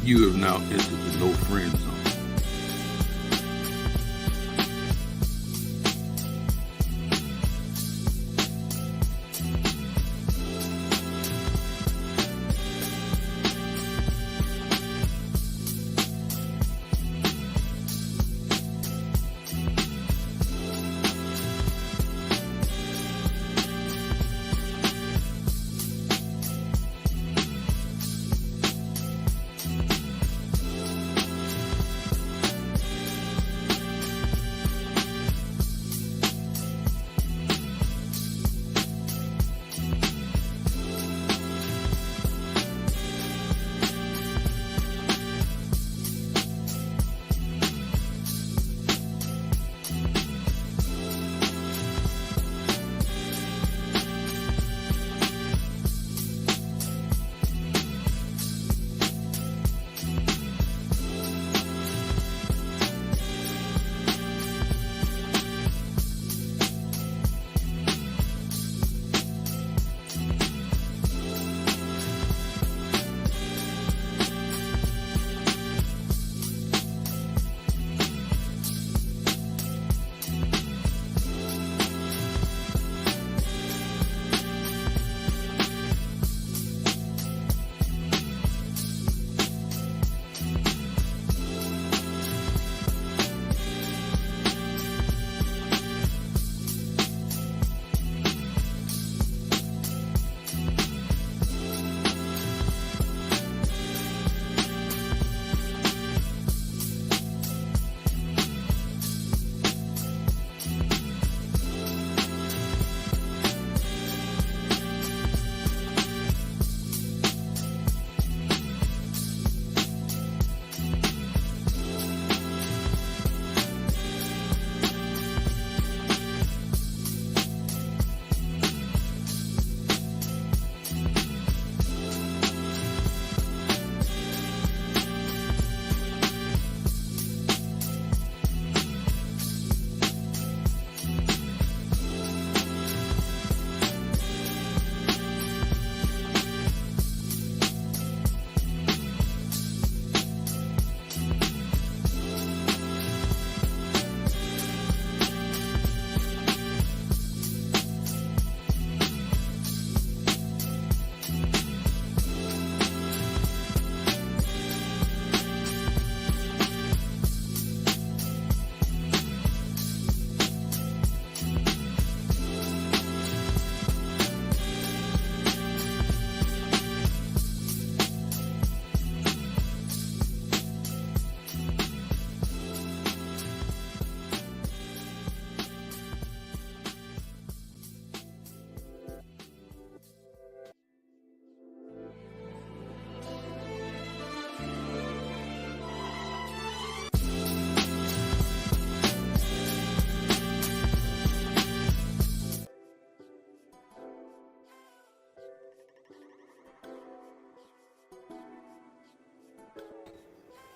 You have now entered the no friend zone.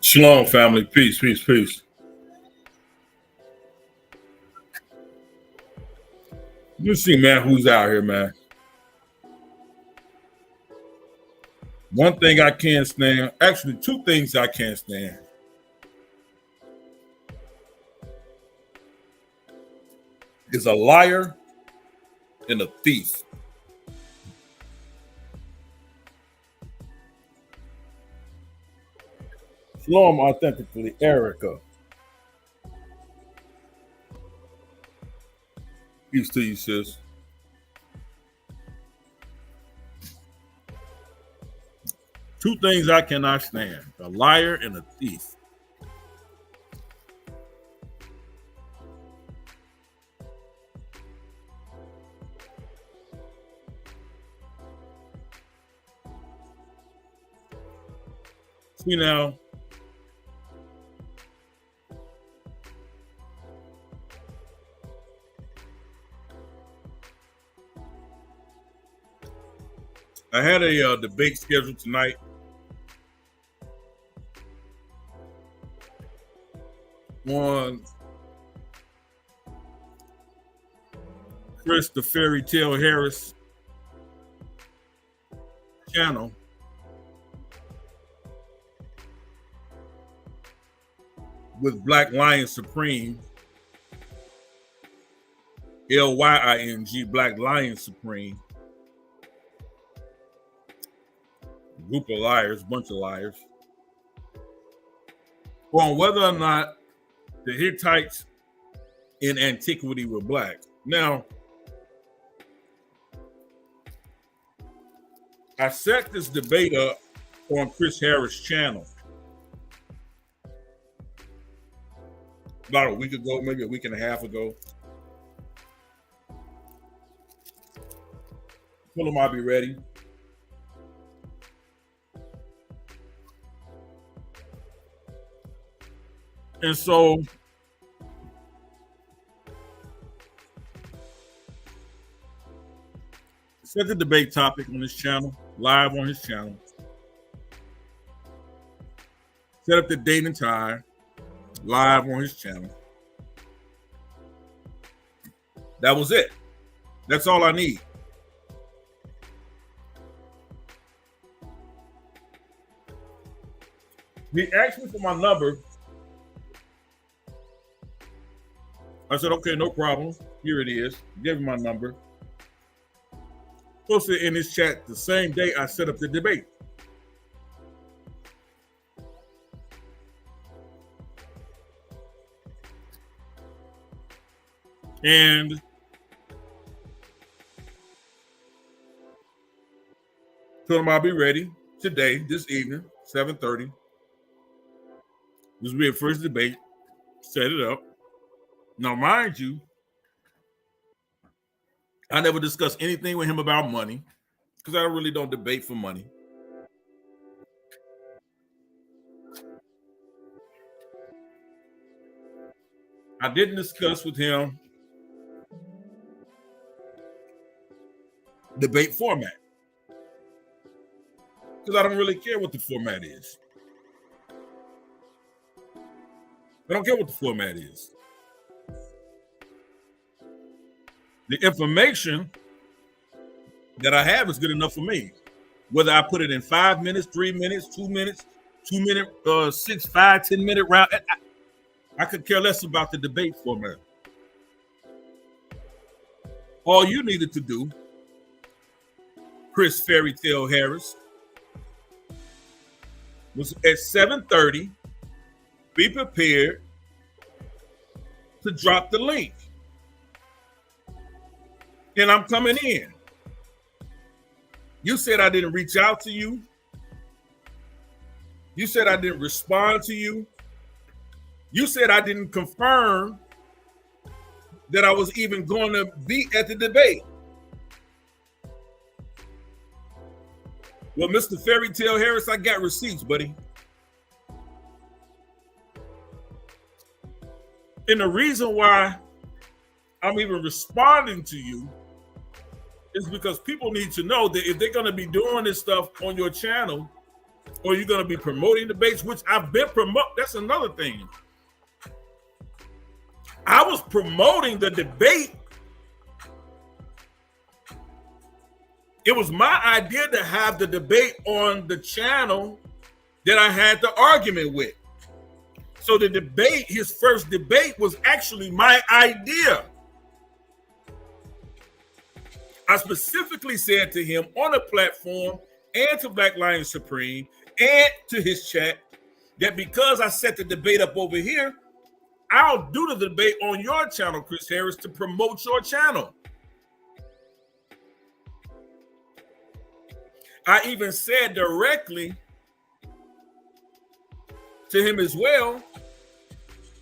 Shalom, family. Peace, peace, peace. You see, man, who's out here, man. One thing I can't stand, actually, two things I can't stand. Is a liar and a thief. Shalom, authentically, Erica. Peace to you, sis. Two things I cannot stand: a liar and a thief. See now, I had a debate scheduled tonight. On Chris the Fairytale Harris channel. with Black Lion Supreme, Lying, Black Lion Supreme. Group of liars, bunch of liars, on whether or not the Hittites in Antiquity were black. Now, I set this debate up on Chris Harris' channel about a week ago, maybe a week and a half ago. Tell him I'll be ready. And so set the debate topic on his channel, live on his channel. Set up the date and time, live on his channel. That was it. That's all I need. He asked me for my number. I said, okay, no problem. Here it is. Gave him my number. Posted in his chat the same day I set up the debate. And told him I'll be ready today, this evening, 7:30. This will be a first debate. Set it up. Now, mind you, I never discuss anything with him about money because I really don't debate for money. I didn't discuss with him debate format because I don't really care what the format is. I don't care what the format is. The information that I have is good enough for me. Whether I put it in 5 minutes, 3 minutes, 2 minutes, 2 minute, 6, 5, 10 minute round, I could care less about the debate format. All you needed to do, Chris Fairytale Harris, was at 7:30, be prepared to drop the link. And I'm coming in. You said I didn't reach out to you. You said I didn't respond to you. You said I didn't confirm that I was even going to be at the debate. Well, Mr. Fairytale Harris, I got receipts, buddy. And the reason why I'm even responding to you is because people need to know that if they're going to be doing this stuff on your channel, or you're going to be promoting debates, which I've been promoting, that's another thing. I was promoting the debate. It was my idea to have the debate on the channel that I had the argument with. So the debate, his first debate, was actually my idea. I specifically said to him on a platform and to Black Lion Supreme and to his chat that because I set the debate up over here, I'll do the debate on your channel, Chris Harris, to promote your channel. I even said directly to him as well,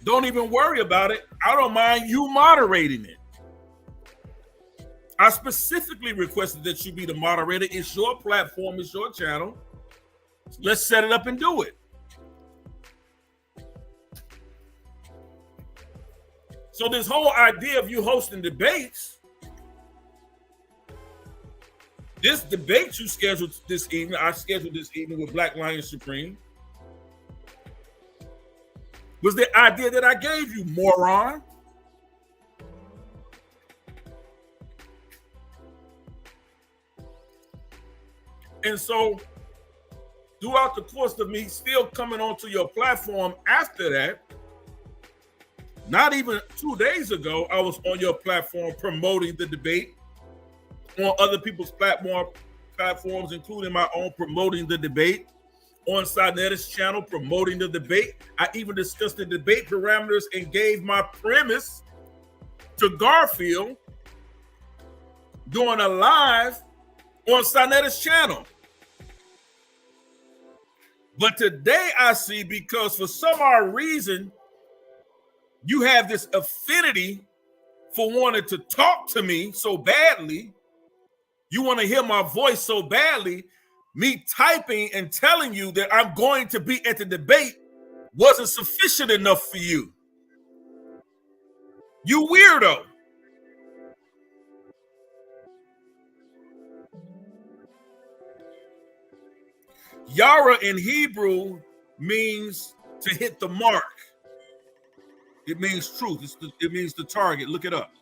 don't even worry about it. I don't mind you moderating it. I specifically requested that you be the moderator. It's your platform, it's your channel. Let's set it up and do it. So this whole idea of you hosting debates, this debate you scheduled this evening, I scheduled this evening with Black Lion Supreme, was the idea that I gave you, moron. And so throughout the course of me still coming onto your platform after that, Not even 2 days ago, I was on your platform promoting the debate, on other people's platforms, including my own, promoting the debate, on Sinetta's channel promoting the debate. I even discussed the debate parameters and gave my premise to Garfield doing a live on Sinetta's channel. But today I see, because for some odd reason, you have this affinity for wanting to talk to me so badly. You want to hear my voice so badly. Me typing and telling you that I'm going to be at the debate wasn't sufficient enough for you. You weirdo. Yara in Hebrew means to hit the mark. It means truth. It means the target. Look it up.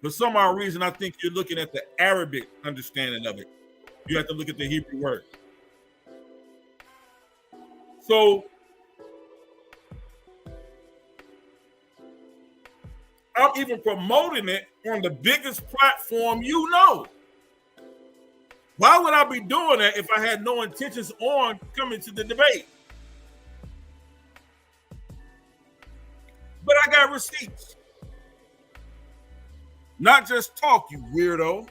For some odd reason, I think you're looking at the Arabic understanding of it. You have to look at the Hebrew word. So I'm even promoting it on the biggest platform you know. Why would I be doing that if I had no intentions on coming to the debate? But I got receipts. Not just talk, you weirdo.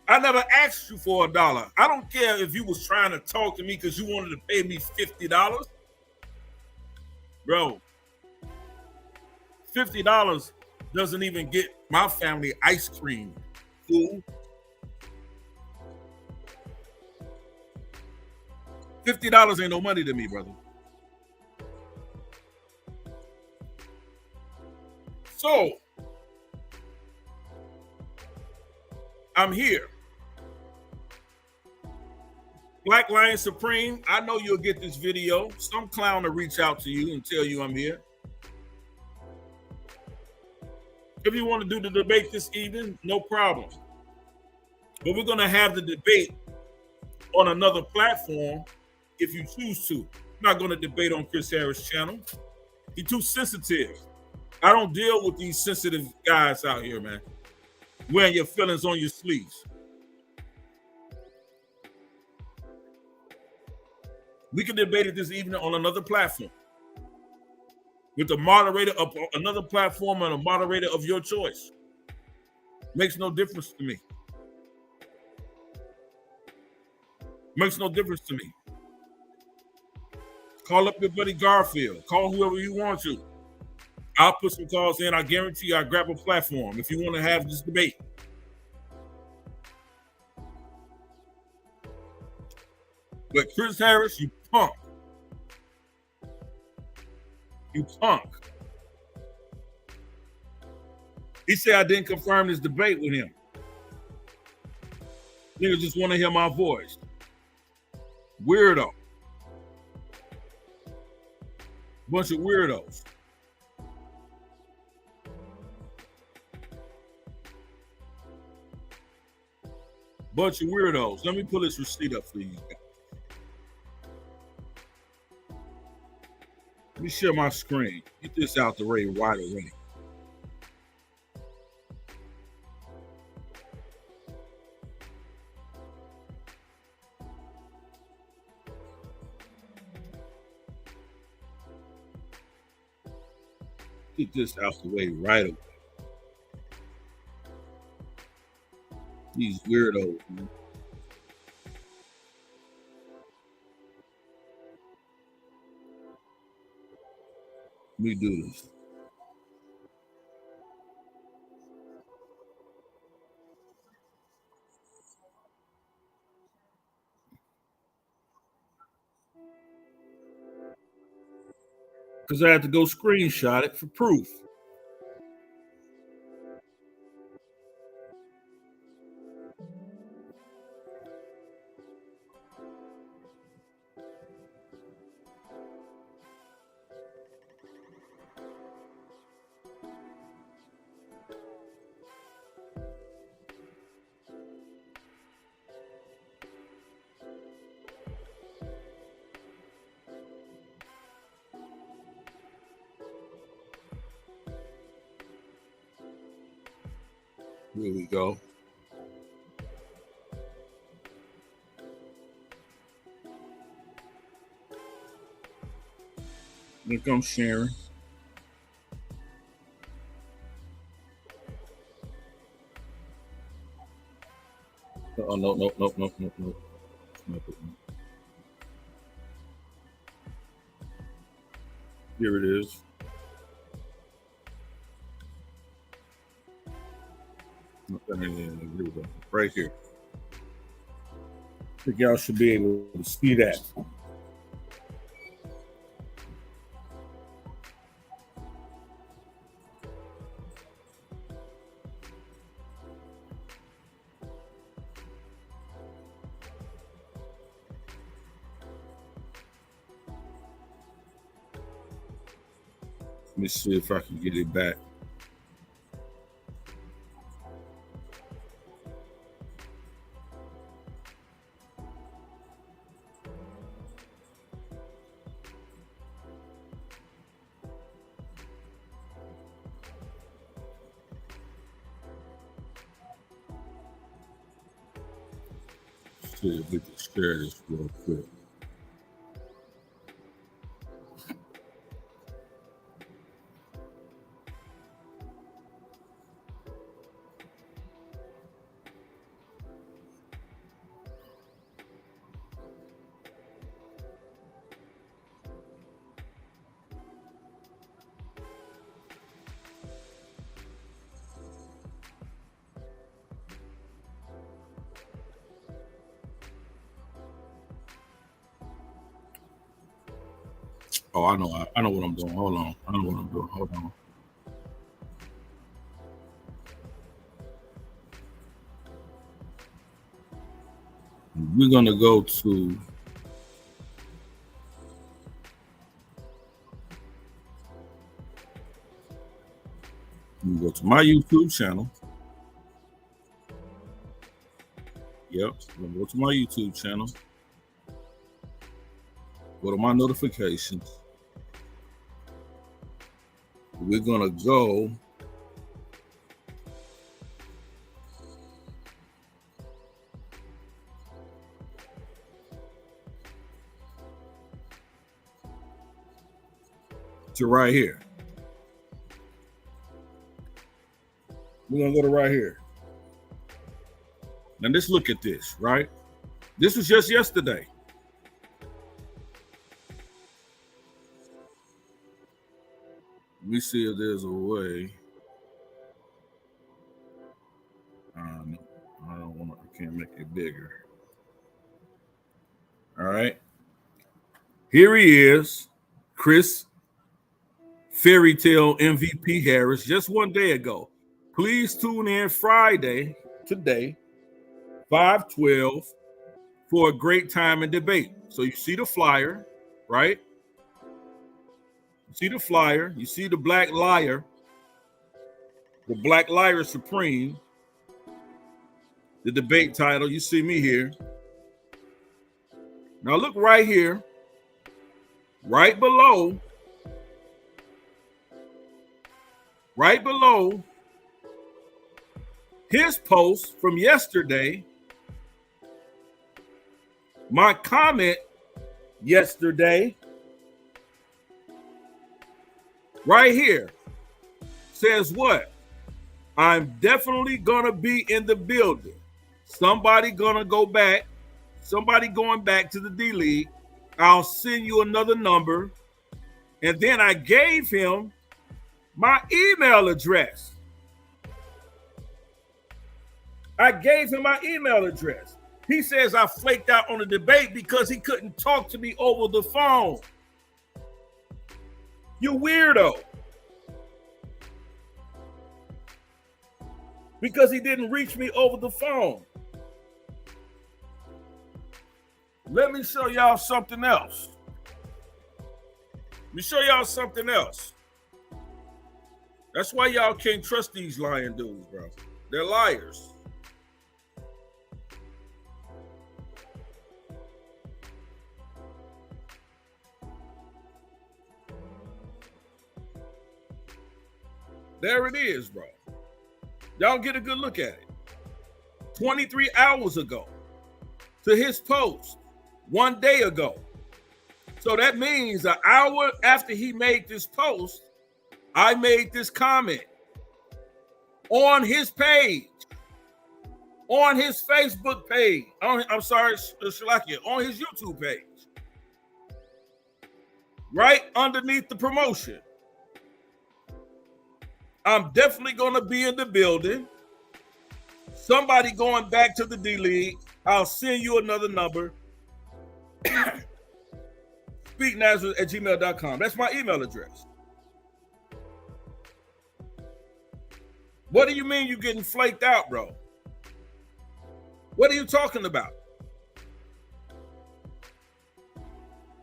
I never asked you for $1. I don't care if you was trying to talk to me because you wanted to pay me $50. Bro, $50 doesn't even get my family ice cream. Fool. $50 ain't no money to me, brother. So, I'm here. Black Lyin Supreme, I know you'll get this video. Some clown will reach out to you and tell you I'm here. If you want to do the debate this evening, no problem. But we're going to have the debate on another platform if you choose to. I'm not going to debate on Chris Harris' channel. He's too sensitive. I don't deal with these sensitive guys out here, man. Wearing your feelings on your sleeves. We can debate it this evening on another platform with the moderator of another platform and a moderator of your choice. Makes no difference to me. Makes no difference to me. Call up your buddy Garfield. Call whoever you want to. I'll put some calls in. I guarantee you I'll grab a platform if you want to have this debate. But Chris Harris, you punk. You punk. He said I didn't confirm this debate with him. Niggas just want to hear my voice. Weirdo. Bunch of weirdos. Bunch of weirdos. Let me pull this receipt up for you guys. Let me share my screen. Get this out the way right away. Get this out the way right away. These weirdos, man. Let me do this. Because I had to go screenshot it for proof. Here we go. Here comes Sharon. Oh, no. Here it is. Here we go. Right here. I think y'all should be able to see that. Let me see if I can get it back. See if we can share this real quick. Oh, I know what I'm doing. Hold on. I know what I'm doing. Hold on. We're gonna go to my YouTube channel. Yep. I'm gonna go to my YouTube channel. Go to my notifications. We're gonna go to right here. We're gonna go to right here. Now let's look at this, right? This was just yesterday. Let me see if there's a way. I don't want to. I can't make it bigger. All right. Here he is, Chris Fairytale MVP Harris, just one day ago. Please tune in Friday, today, 5/12, for a great time and debate. So you see the flyer, right? You see the flyer. You see the Black Liar, the Black Liar Supreme, the debate title. You see me here. Now look right here, right below his post from yesterday, my comment yesterday, right here, says what? I'm definitely gonna be in the building. Somebody gonna go back. Somebody going back to the D League. I'll send you another number. And then I gave him my email address. He says I flaked out on the debate because he couldn't talk to me over the phone. You weirdo. Because he didn't reach me over the phone. Let me show y'all something else. That's why y'all can't trust these lying dudes, bro. They're liars. There it is, bro. Y'all get a good look at it. 23 hours ago to his post 1 day ago. So that means an hour after he made this post, I made this comment on his page, on his Facebook page. I'm sorry, Shalakia, on his YouTube page. Right underneath the promotion. I'm definitely going to be in the building. Somebody going back to the D-League. I'll send you another number. speaknazareth@gmail.com. That's my email address. What do you mean you getting flaked out, bro? What are you talking about?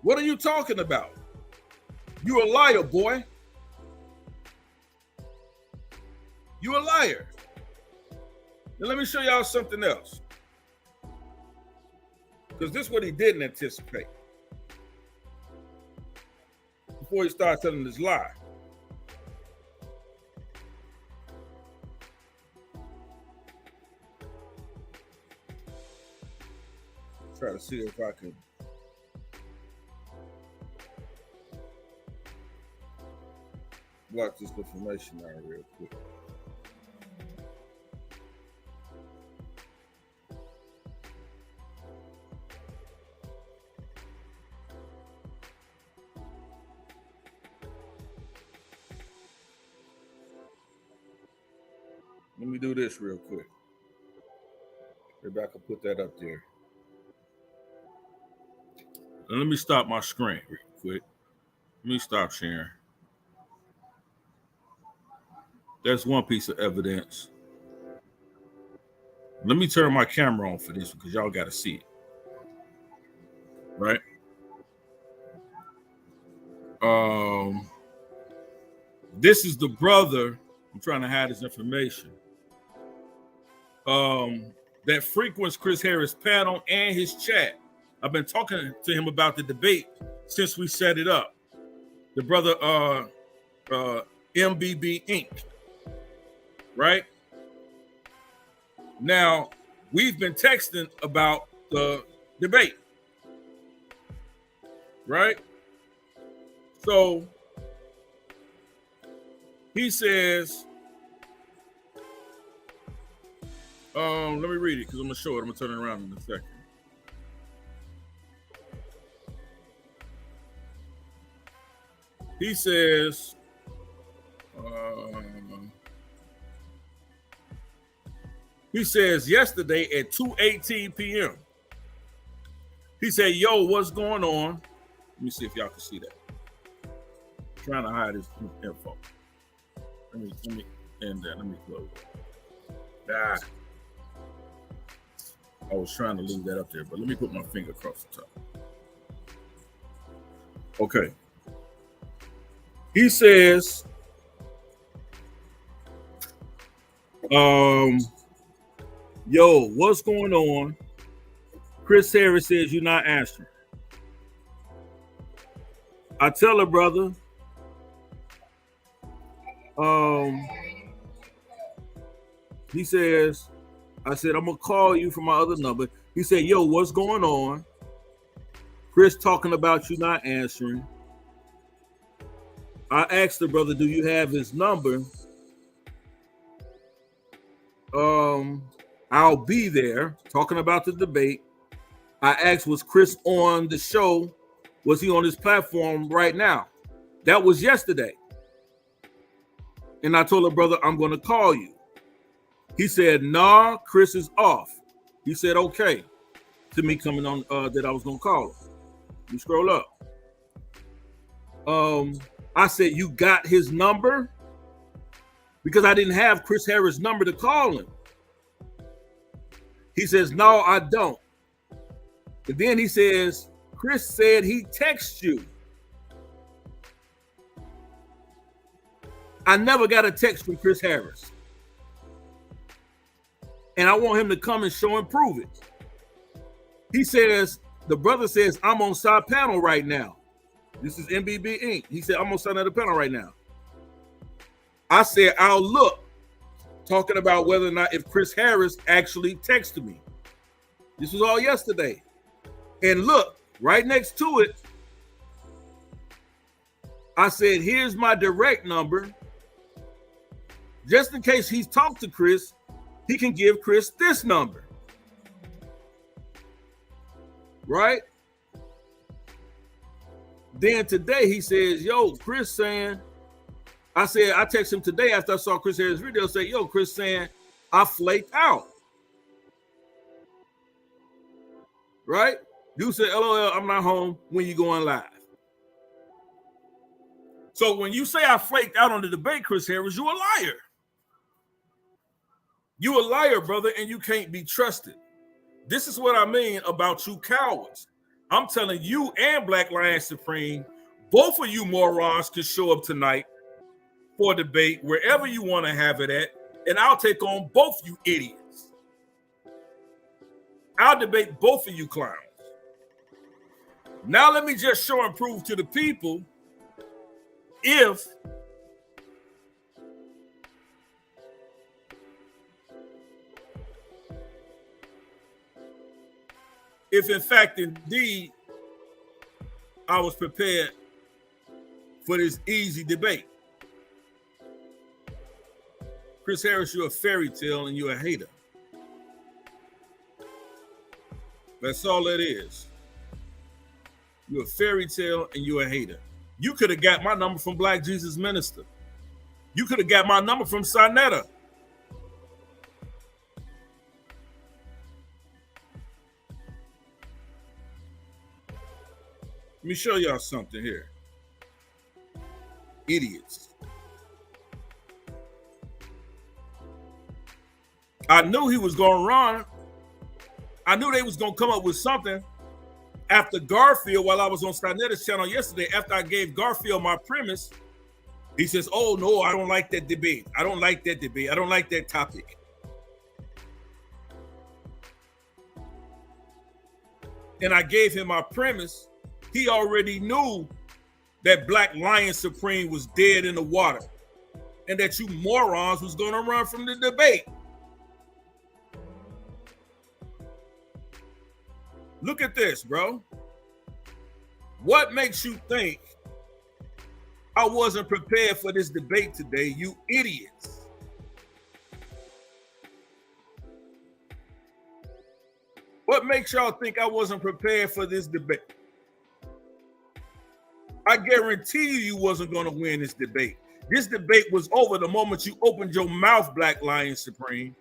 What are you talking about? You a liar, boy. You a liar. Now let me show y'all something else. Because this is what he didn't anticipate. Before he started telling this lie. Try to see if I can block this information out real quick. Let me do this real quick. Maybe I can put that up there. And let me stop my screen real quick. Let me stop sharing. That's one piece of evidence. Let me turn my camera on for this because y'all got to see it. Right? This is the brother. I'm trying to hide his information. That frequents Chris Harris' panel and his chat. I've been talking to him about the debate since we set it up. The brother MBB Inc. Right? Now, we've been texting about the debate. Right? So he says, let me read it because I'm going to show it. I'm going to turn it around in a second. He says, yesterday at 2:18 p.m. He said, yo, what's going on? Let me see if y'all can see that. I'm trying to hide his info. Let me end that. Let me close it. I was trying to leave that up there, but let me put my finger across the top. Okay. He says, yo, what's going on? Chris Harris says you're not answering. I tell her, brother, he says, I said, I'm going to call you from my other number. He said, yo, what's going on? Chris talking about you not answering. I asked the brother, do you have his number? I'll be there talking about the debate. I asked, was Chris on the show? Was he on his platform right now? That was yesterday. And I told the brother, I'm going to call you. He said, nah, Chris is off. He said, okay, to me coming on that I was going to call him. You scroll up. I said, you got his number? Because I didn't have Chris Harris' number to call him. He says, no, I don't. And then he says, Chris said he texted you. I never got a text from Chris Harris. And I want him to come and show and prove it. He says, the brother says, I'm on side panel right now. This is MBB Inc. He said, I'm on side of the panel right now. I said, I'll look. talking about whether or not if Chris Harris actually texted me. This was all yesterday. And look, right next to it, I said, here's my direct number. Just in case he's talked to Chris, he can give Chris this number. Right? Then today he says, yo, Chris saying, I text him today after I saw Chris Harris' video, say, yo, Chris saying, I flaked out. Right? You said, LOL, I'm not home when you going live. So when you say I flaked out on the debate, Chris Harris, you a liar. You a liar, brother, and you can't be trusted. This is what I mean about you cowards. I'm telling you and Black Lion Supreme, both of you morons can show up tonight for a debate wherever you want to have it at, and I'll take on both you idiots. I'll debate both of you clowns. Now let me just show and prove to the people if in fact, indeed, I was prepared for this easy debate. Chris Harris, you're a fairy tale and you're a hater. That's all that is. You're a fairy tale and you're a hater. You could have got my number from Black Jesus Minister. You could have got my number from Sinetta. Let me show y'all something here. Idiots. I knew he was going to run. I knew they was going to come up with something after Garfield, while I was on Sinetta's channel yesterday, after I gave Garfield my premise, he says, oh, no, I don't like that debate. I don't like that debate. I don't like that topic. And I gave him my premise. He already knew that Black Lion Supreme was dead in the water and that you morons was going to run from the debate. Look at this, bro. What makes you think I wasn't prepared for this debate today, you idiots? What makes y'all think I wasn't prepared for this debate? I guarantee you wasn't going to win this debate. This debate was over the moment you opened your mouth, Black Lion Supreme.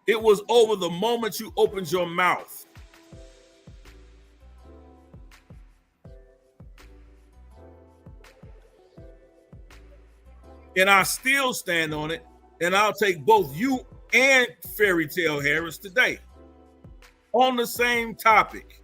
It was over the moment you opened your mouth. And I still stand on it, and I'll take both you and Fairytale Harris today on the same topic.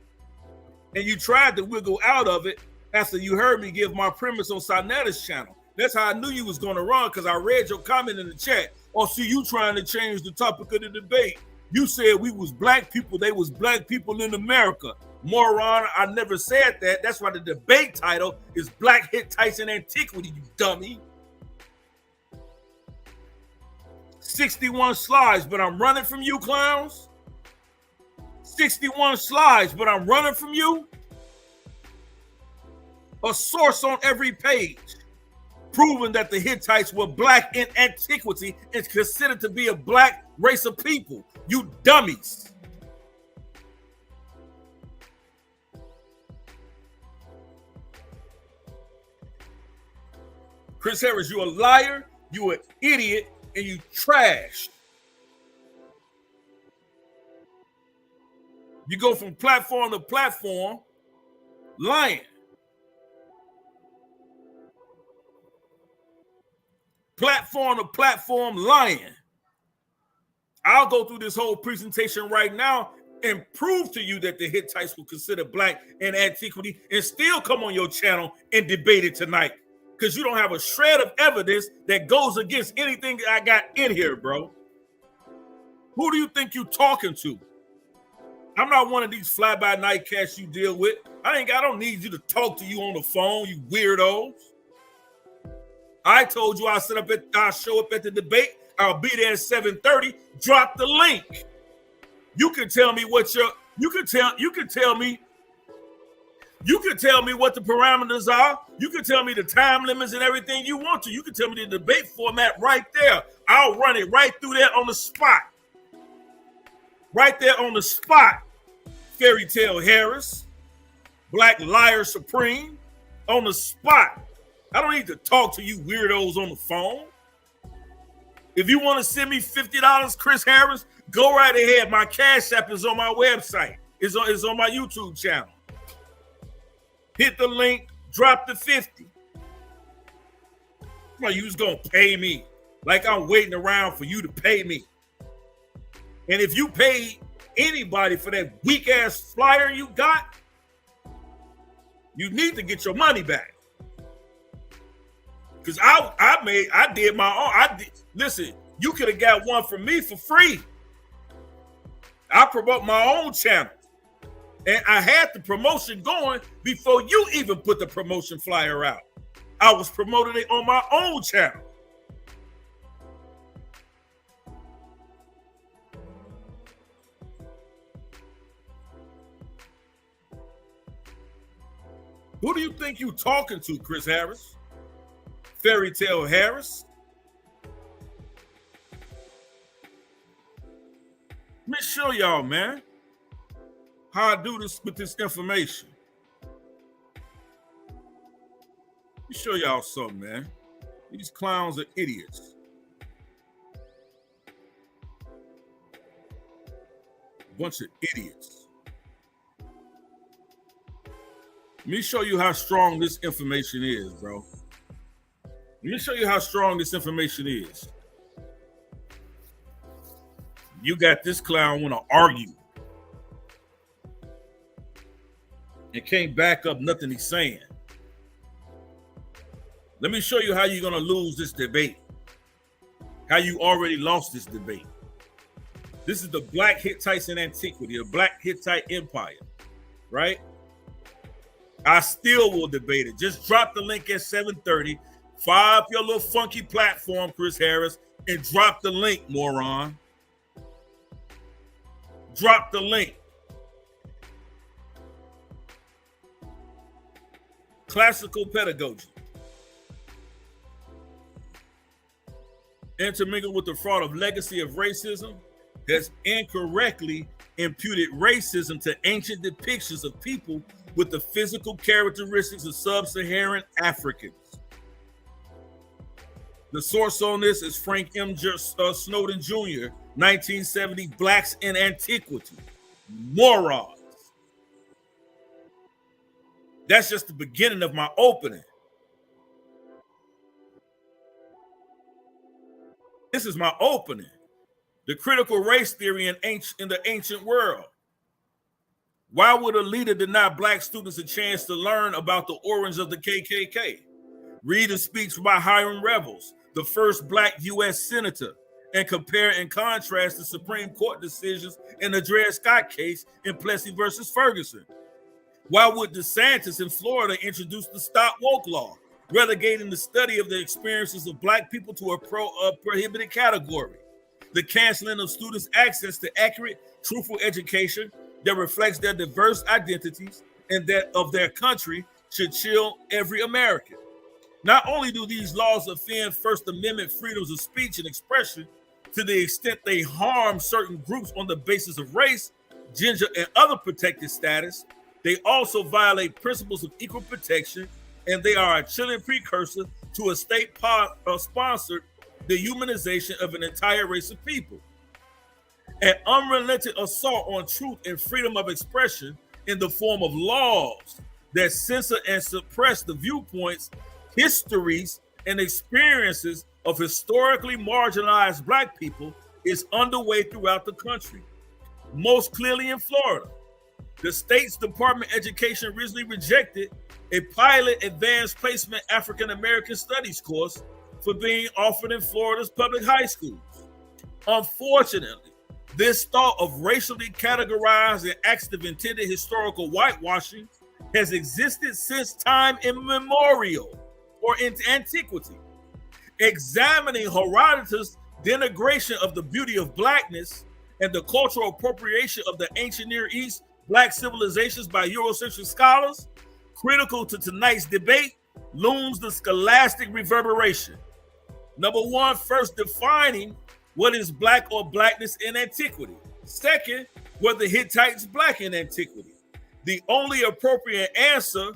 And you tried to wiggle out of it after you heard me give my premise on Sinetta's channel. That's how I knew you was going to run, because I read your comment in the chat. Oh, see, you trying to change the topic of the debate. You said we was black people. They was black people in America. Moron, I never said that. That's why the debate title is Black Hittites in Antiquity, you dummy. 61 slides, but I'm running from you, clowns. 61 slides, but I'm running from you. A source on every page proving that the Hittites were black in antiquity and considered to be a black race of people. You dummies. Chris Harris, you a liar, you an idiot, and you trash. You go from platform to platform, lying. Platform to platform, lying. I'll go through this whole presentation right now and prove to you that the Hittites will consider black in antiquity and still come on your channel and debate it tonight, because you don't have a shred of evidence that goes against anything I got in here, bro. Who do you think you're talking to? I'm not one of these fly-by-night cats you deal with. I don't need you to talk to you on the phone, you weirdos. I told you I'll show up at the debate. I'll be there at 7:30. Drop the link. You can tell me what you can tell me what the parameters are. You can tell me the time limits and everything you want to. You can tell me the debate format right there. I'll run it right through there on the spot. Right there on the spot. Fairytale Harris, Black Liar Supreme, on the spot. I don't need to talk to you weirdos on the phone. If you want to send me $50, Chris Harris, go right ahead. My Cash App is on my website. It's on my YouTube channel. Hit the link, drop the 50. Come on, you was gonna pay me like I'm waiting around for you to pay me. And if you paid anybody for that weak ass flyer you got, you need to get your money back. Because I did my own. Listen, you could have got one from me for free. I promote my own channel. And I had the promotion going before you even put the promotion flyer out. I was promoting it on my own channel. Who do you think you talking to, Chris Harris? Fairytale Harris? Let me show y'all, man, how I do this with this information. Let me show y'all something, man. These clowns are idiots. Bunch of idiots. Let me show you how strong this information is, bro. Let me show you how strong this information is. You got this clown want to argue and can't back up nothing he's saying. Let me show you how you're going to lose this debate. How you already lost this debate. This is the Black Hittites in Antiquity, the Black Hittite Empire, right? I still will debate it. Just drop the link at 7:30. Fire up your little funky platform, Chris Harris, and drop the link, moron. Drop the link. Classical pedagogy. Intermingled with the fraud of legacy of racism has incorrectly imputed racism to ancient depictions of people with the physical characteristics of sub-Saharan Africans. The source on this is Frank M. Snowden Jr., 1970, Blacks in Antiquity. Morons. That's just the beginning of my opening. This is my opening. The critical race theory in the ancient world. Why would a leader deny Black students a chance to learn about the origins of the KKK? Read a speech by Hiram Revels, the first Black U.S. senator, and compare and contrast the Supreme Court decisions in the Dred Scott case in Plessy versus Ferguson. Why would DeSantis in Florida introduce the Stop Woke law, relegating the study of the experiences of Black people to a prohibited category? The canceling of students' access to accurate, truthful education that reflects their diverse identities and that of their country should chill every American. Not only do these laws offend First Amendment freedoms of speech and expression to the extent they harm certain groups on the basis of race, gender, and other protected status, they also violate principles of equal protection, and they are a chilling precursor to a state-sponsored dehumanization of an entire race of people. An unrelenting assault on truth and freedom of expression in the form of laws that censor and suppress the viewpoints, histories, and experiences of historically marginalized Black people is underway throughout the country, most clearly in Florida. The state's Department of Education originally rejected a pilot advanced placement African American studies course for being offered in Florida's public high schools. Unfortunately, this thought of racially categorized and acts of intended historical whitewashing has existed since time immemorial or in antiquity. examining Herodotus' denigration of the beauty of blackness and the cultural appropriation of the ancient Near East black civilizations by Eurocentric scholars, critical to tonight's debate, looms the scholastic reverberation. Number one, first defining what is black or blackness in antiquity. Second, were the Hittites black in antiquity? The only appropriate answer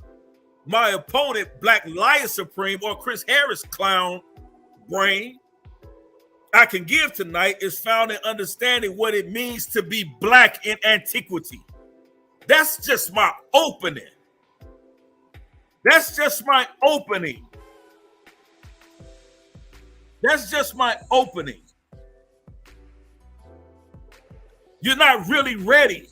my opponent, Black Lyin Supreme, or Chris Harris clown brain, I can give tonight is found in understanding what it means to be black in antiquity. That's just my opening. That's just my opening. That's just my opening. You're not really ready.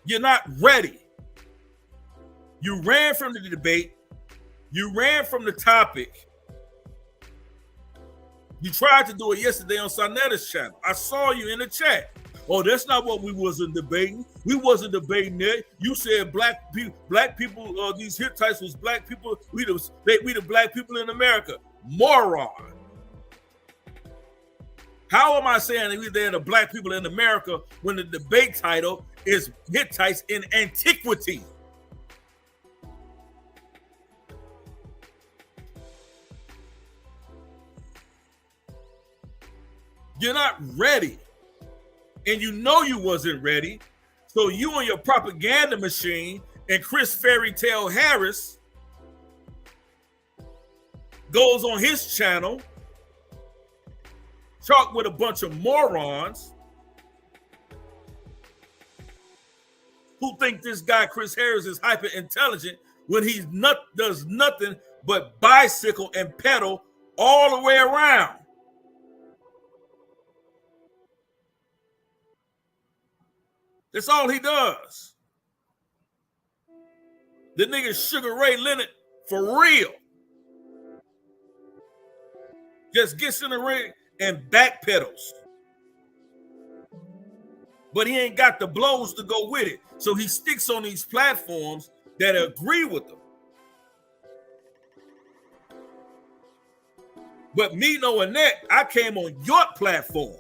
You're not ready. You ran from the debate. You ran from the topic. You tried to do it yesterday on Sonetta's channel. I saw you in the chat. Oh, that's not what we wasn't debating. We wasn't debating that. You said black people, these Hittites was black people. We the black people in America. Moron. How am I saying that they're the black people in America when the debate title is Hittites in Antiquity? You're not ready. And you know you wasn't ready. So you and your propaganda machine and Chris Fairytale Harris goes on his channel, talk with a bunch of morons who think this guy Chris Harris is hyper intelligent when he does nothing but bicycle and pedal all the way around. That's all he does. The nigga Sugar Ray Leonard for real. Just gets in the ring and backpedals. But he ain't got the blows to go with it. So he sticks on these platforms that agree with him. But me knowing that, I came on your platform.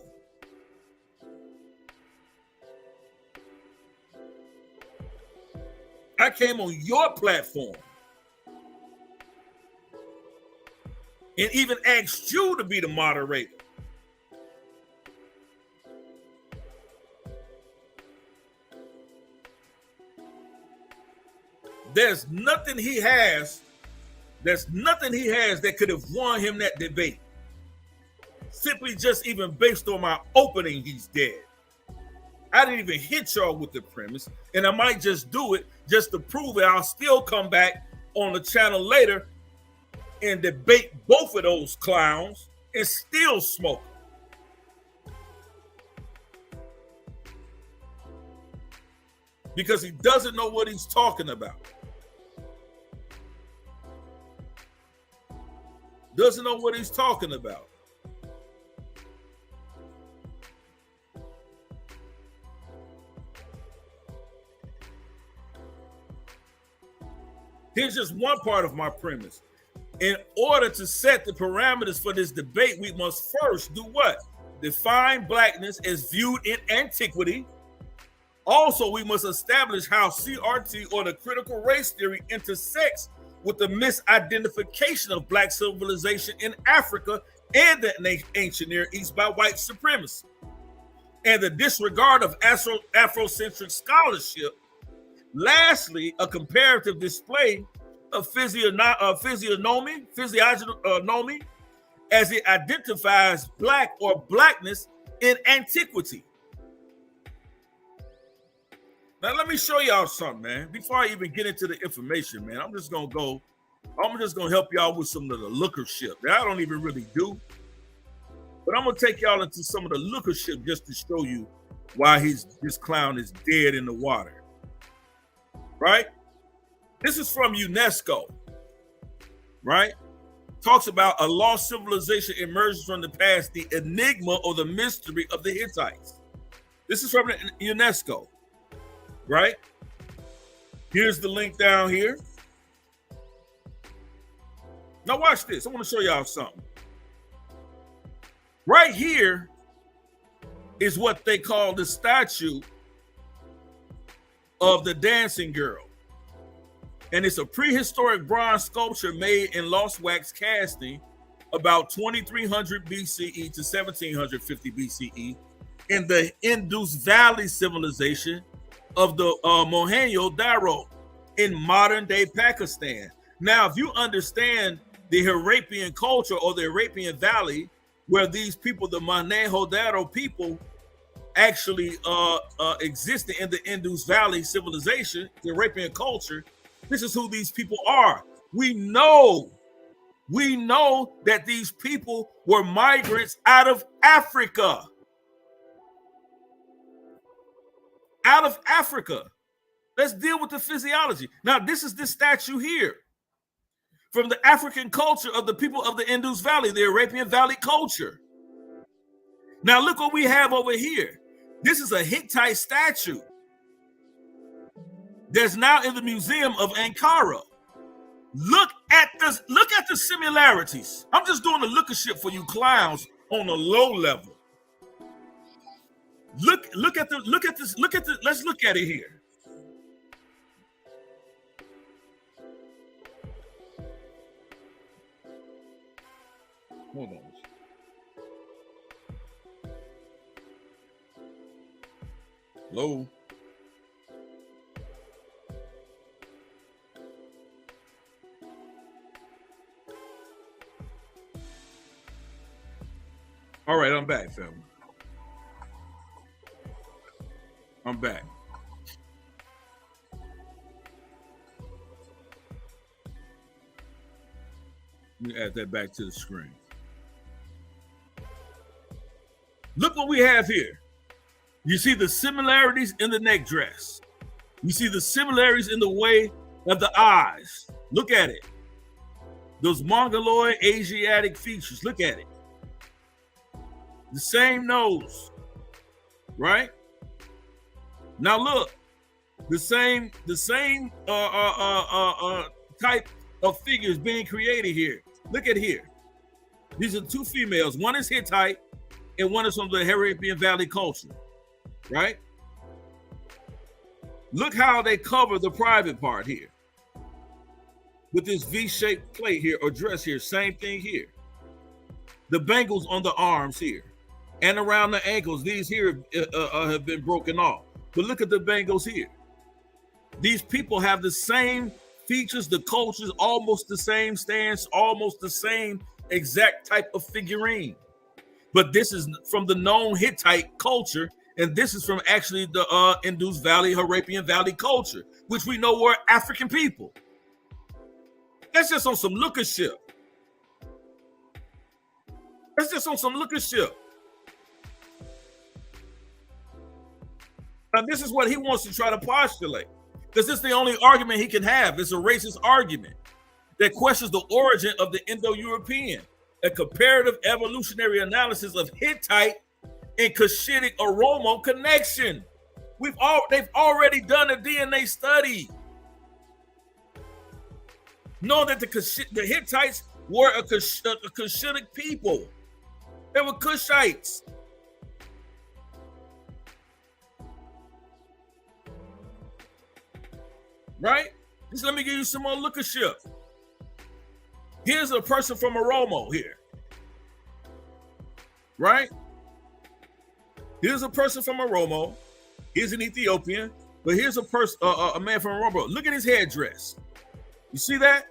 I came on your platform and even asked you to be the moderator. There's nothing he has that could have won him that debate. Simply just even based on my opening, he's dead. I didn't even hit y'all with the premise, and I might just do it just to prove it. I'll still come back on the channel later and debate both of those clowns and still smoke. Because he doesn't know what he's talking about. Doesn't know what he's talking about. Here's just one part of my premise. In order to set the parameters for this debate, we must first do what? Define blackness as viewed in antiquity. Also, we must establish how CRT, or the critical race theory, intersects with the misidentification of black civilization in Africa and the ancient Near East by white supremacy, and the disregard of Afrocentric scholarship. Lastly, a comparative display of physiognomy as it identifies black or blackness in antiquity. Now, let me show y'all something, man. Before I even get into the information, man, I'm just gonna help y'all with some of the lookership that I don't even really do. But I'm gonna take y'all into some of the lookership just to show you why this clown is dead in the water. Right? This is from UNESCO, right? Talks about a lost civilization emerges from the past, the enigma or the mystery of the Hittites. This is from UNESCO, right? Here's the link down here. Now watch this. I want to show y'all something. Right here is what they call the statue of the dancing girl. And it's a prehistoric bronze sculpture made in lost wax casting about 2300 BCE to 1750 BCE in the Indus Valley civilization of the Mohenjo-Daro in modern day Pakistan. Now, if you understand the Harappan culture or the Harappan Valley, where these people, the Mohenjo-Daro people, actually existed in the Indus Valley civilization, the Harappan culture, this is who these people are. We know that these people were migrants out of Africa. Out of Africa. Let's deal with the physiology. Now, this is this statue here from the African culture of the people of the Indus Valley, the Arabian Valley culture. Now, look what we have over here. This is a Hittite statue that's now in the Museum of Ankara. Look at the similarities. I'm just doing the lookership for you clowns on a low level. Look at this. Let's look at it here. Hold on. Hello. All right, I'm back, family. I'm back. Let me add that back to the screen. Look what we have here. You see the similarities in the neck dress. You see the similarities in the way of the eyes. Look at it. Those Mongoloid Asiatic features. Look at it. The same nose, right? Now look, the same type of figures being created here. Look at here. These are two females. One is Hittite and one is from the Harappan Valley culture, right? Look how they cover the private part here with this V-shaped plate here or dress here. Same thing here. The bangles on the arms here and around the ankles. These here have been broken off. But look at the bangles here. These people have the same features, the cultures, almost the same stance, almost the same exact type of figurine. But this is from the known Hittite culture, and this is from actually the Indus Valley, Harappan Valley culture, which we know were African people. That's just on some lookership. That's just on some lookership. Now, this is what he wants to try to postulate, because this is the only argument he can have. It's a racist argument that questions the origin of the Indo-European, a comparative evolutionary analysis of Hittite and Cushitic Oromo connection. They've already done a DNA study, knowing that the Hittites were a Cushitic people. They were Cushites. Right? Just let me give you some more lookership. Here's a person from Oromo here. Right? Here's a person from Oromo. Here's an Ethiopian. But here's a person, a man from Oromo. Look at his headdress. You see that?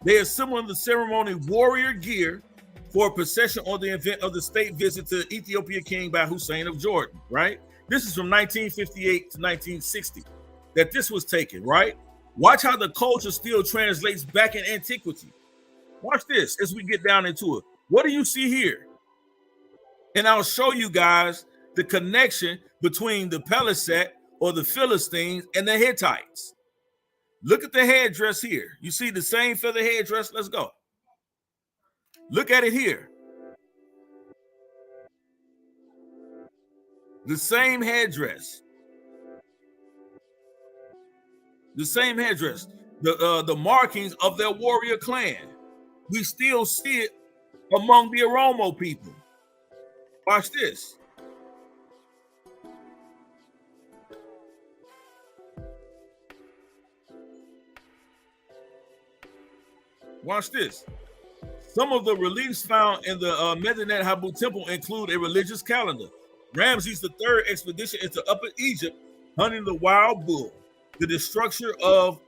They assemble in the ceremony warrior gear for a procession on the event of the state visit to Ethiopian king by Hussein of Jordan, right? This is from 1958 to 1960 that this was taken, right? Watch how the culture still translates back in antiquity. Watch this as we get down into it. What do you see here? And I'll show you guys the connection between the Peliset or the Philistines and the Hittites. Look at the headdress here. You see the same feather headdress? Let's go. Look at it here. The same headdress. The same headdress. the markings of their warrior clan. We still see it among the Oromo people. Watch this. Watch this. Some of the reliefs found in the Medinet Habu temple include a religious calendar. Ramses III expedition into Upper Egypt, hunting the wild bull, the destruction of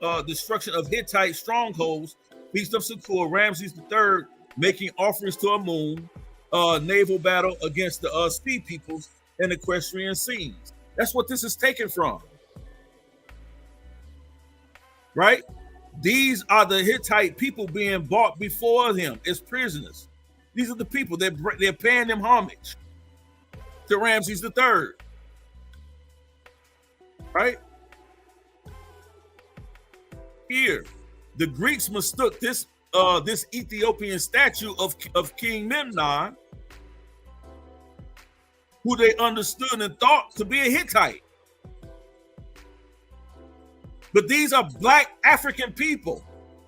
Hittite strongholds, Feast of Sukkot, Ramses III making offerings to Amun, naval battle against the sea peoples, and equestrian scenes. That's what this is taken from, right? These are the Hittite people being bought before him as prisoners. These are the people that they're paying them homage to Ramses III, right? Here, the Greeks mistook this Ethiopian statue of King Memnon, who they understood and thought to be a Hittite. But these are black African people,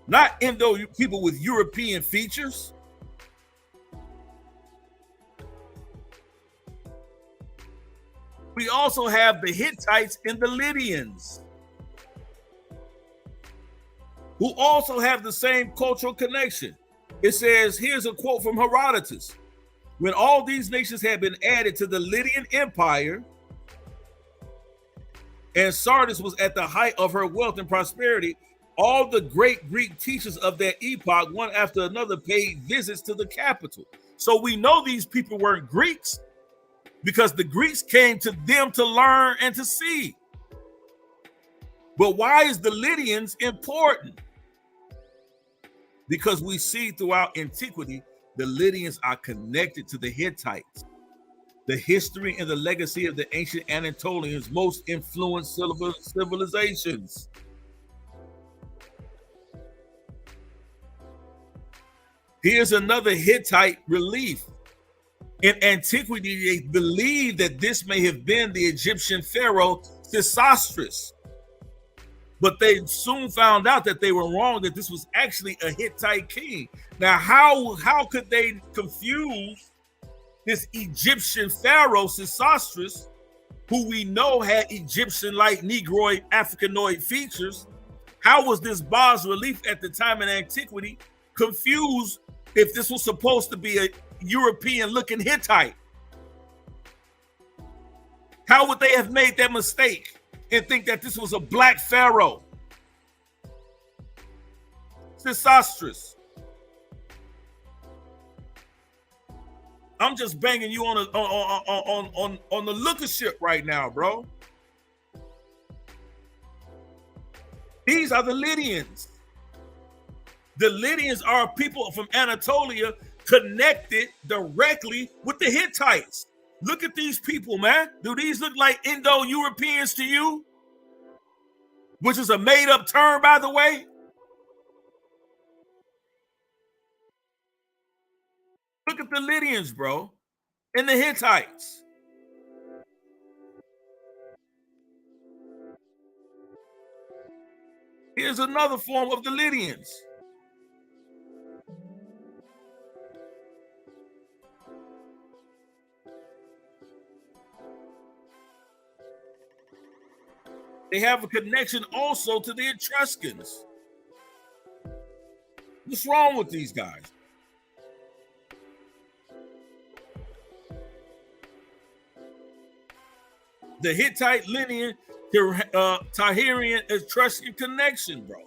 not Indo people with European features. We also have the Hittites and the Lydians, who also have the same cultural connection. It says, here's a quote from Herodotus. When all these nations had been added to the Lydian Empire, and Sardis was at the height of her wealth and prosperity, all the great Greek teachers of that epoch, one after another, paid visits to the capital. So we know these people weren't Greeks because the Greeks came to them to learn and to see. But why is the Lydians important? Because we see throughout antiquity, the Lydians are connected to the Hittites. The history and the legacy of the ancient Anatolians, most influenced civilizations. Here's another Hittite relief. In antiquity, they believed that this may have been the Egyptian pharaoh Sesostris. But they soon found out that they were wrong, that this was actually a Hittite king. Now, how could they confuse this Egyptian pharaoh Sesostris, who we know had Egyptian-like Negroid, Africanoid features? How was this bas-relief at the time in antiquity confused if this was supposed to be a European-looking Hittite? How would they have made that mistake and think that this was a black pharaoh, Sesostris? I'm just banging you on the lookership right now, bro. These are the Lydians. The Lydians are people from Anatolia connected directly with the Hittites. Look at these people, man. Do these look like Indo-Europeans to you? Which is a made-up term, by the way. Look at the Lydians, bro, and the Hittites. Here's another form of the Lydians. They have a connection also to the Etruscans. What's wrong with these guys? The Hittite, Lydian, Tahirian, Etruscan connection, bro.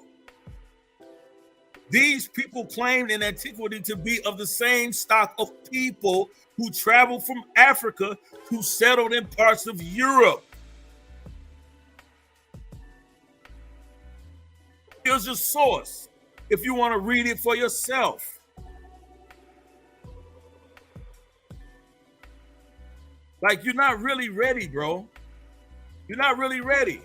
These people claimed in antiquity to be of the same stock of people who traveled from Africa, who settled in parts of Europe. Here's your source if you want to read it for yourself. Like, you're not really ready, bro. You're not really ready.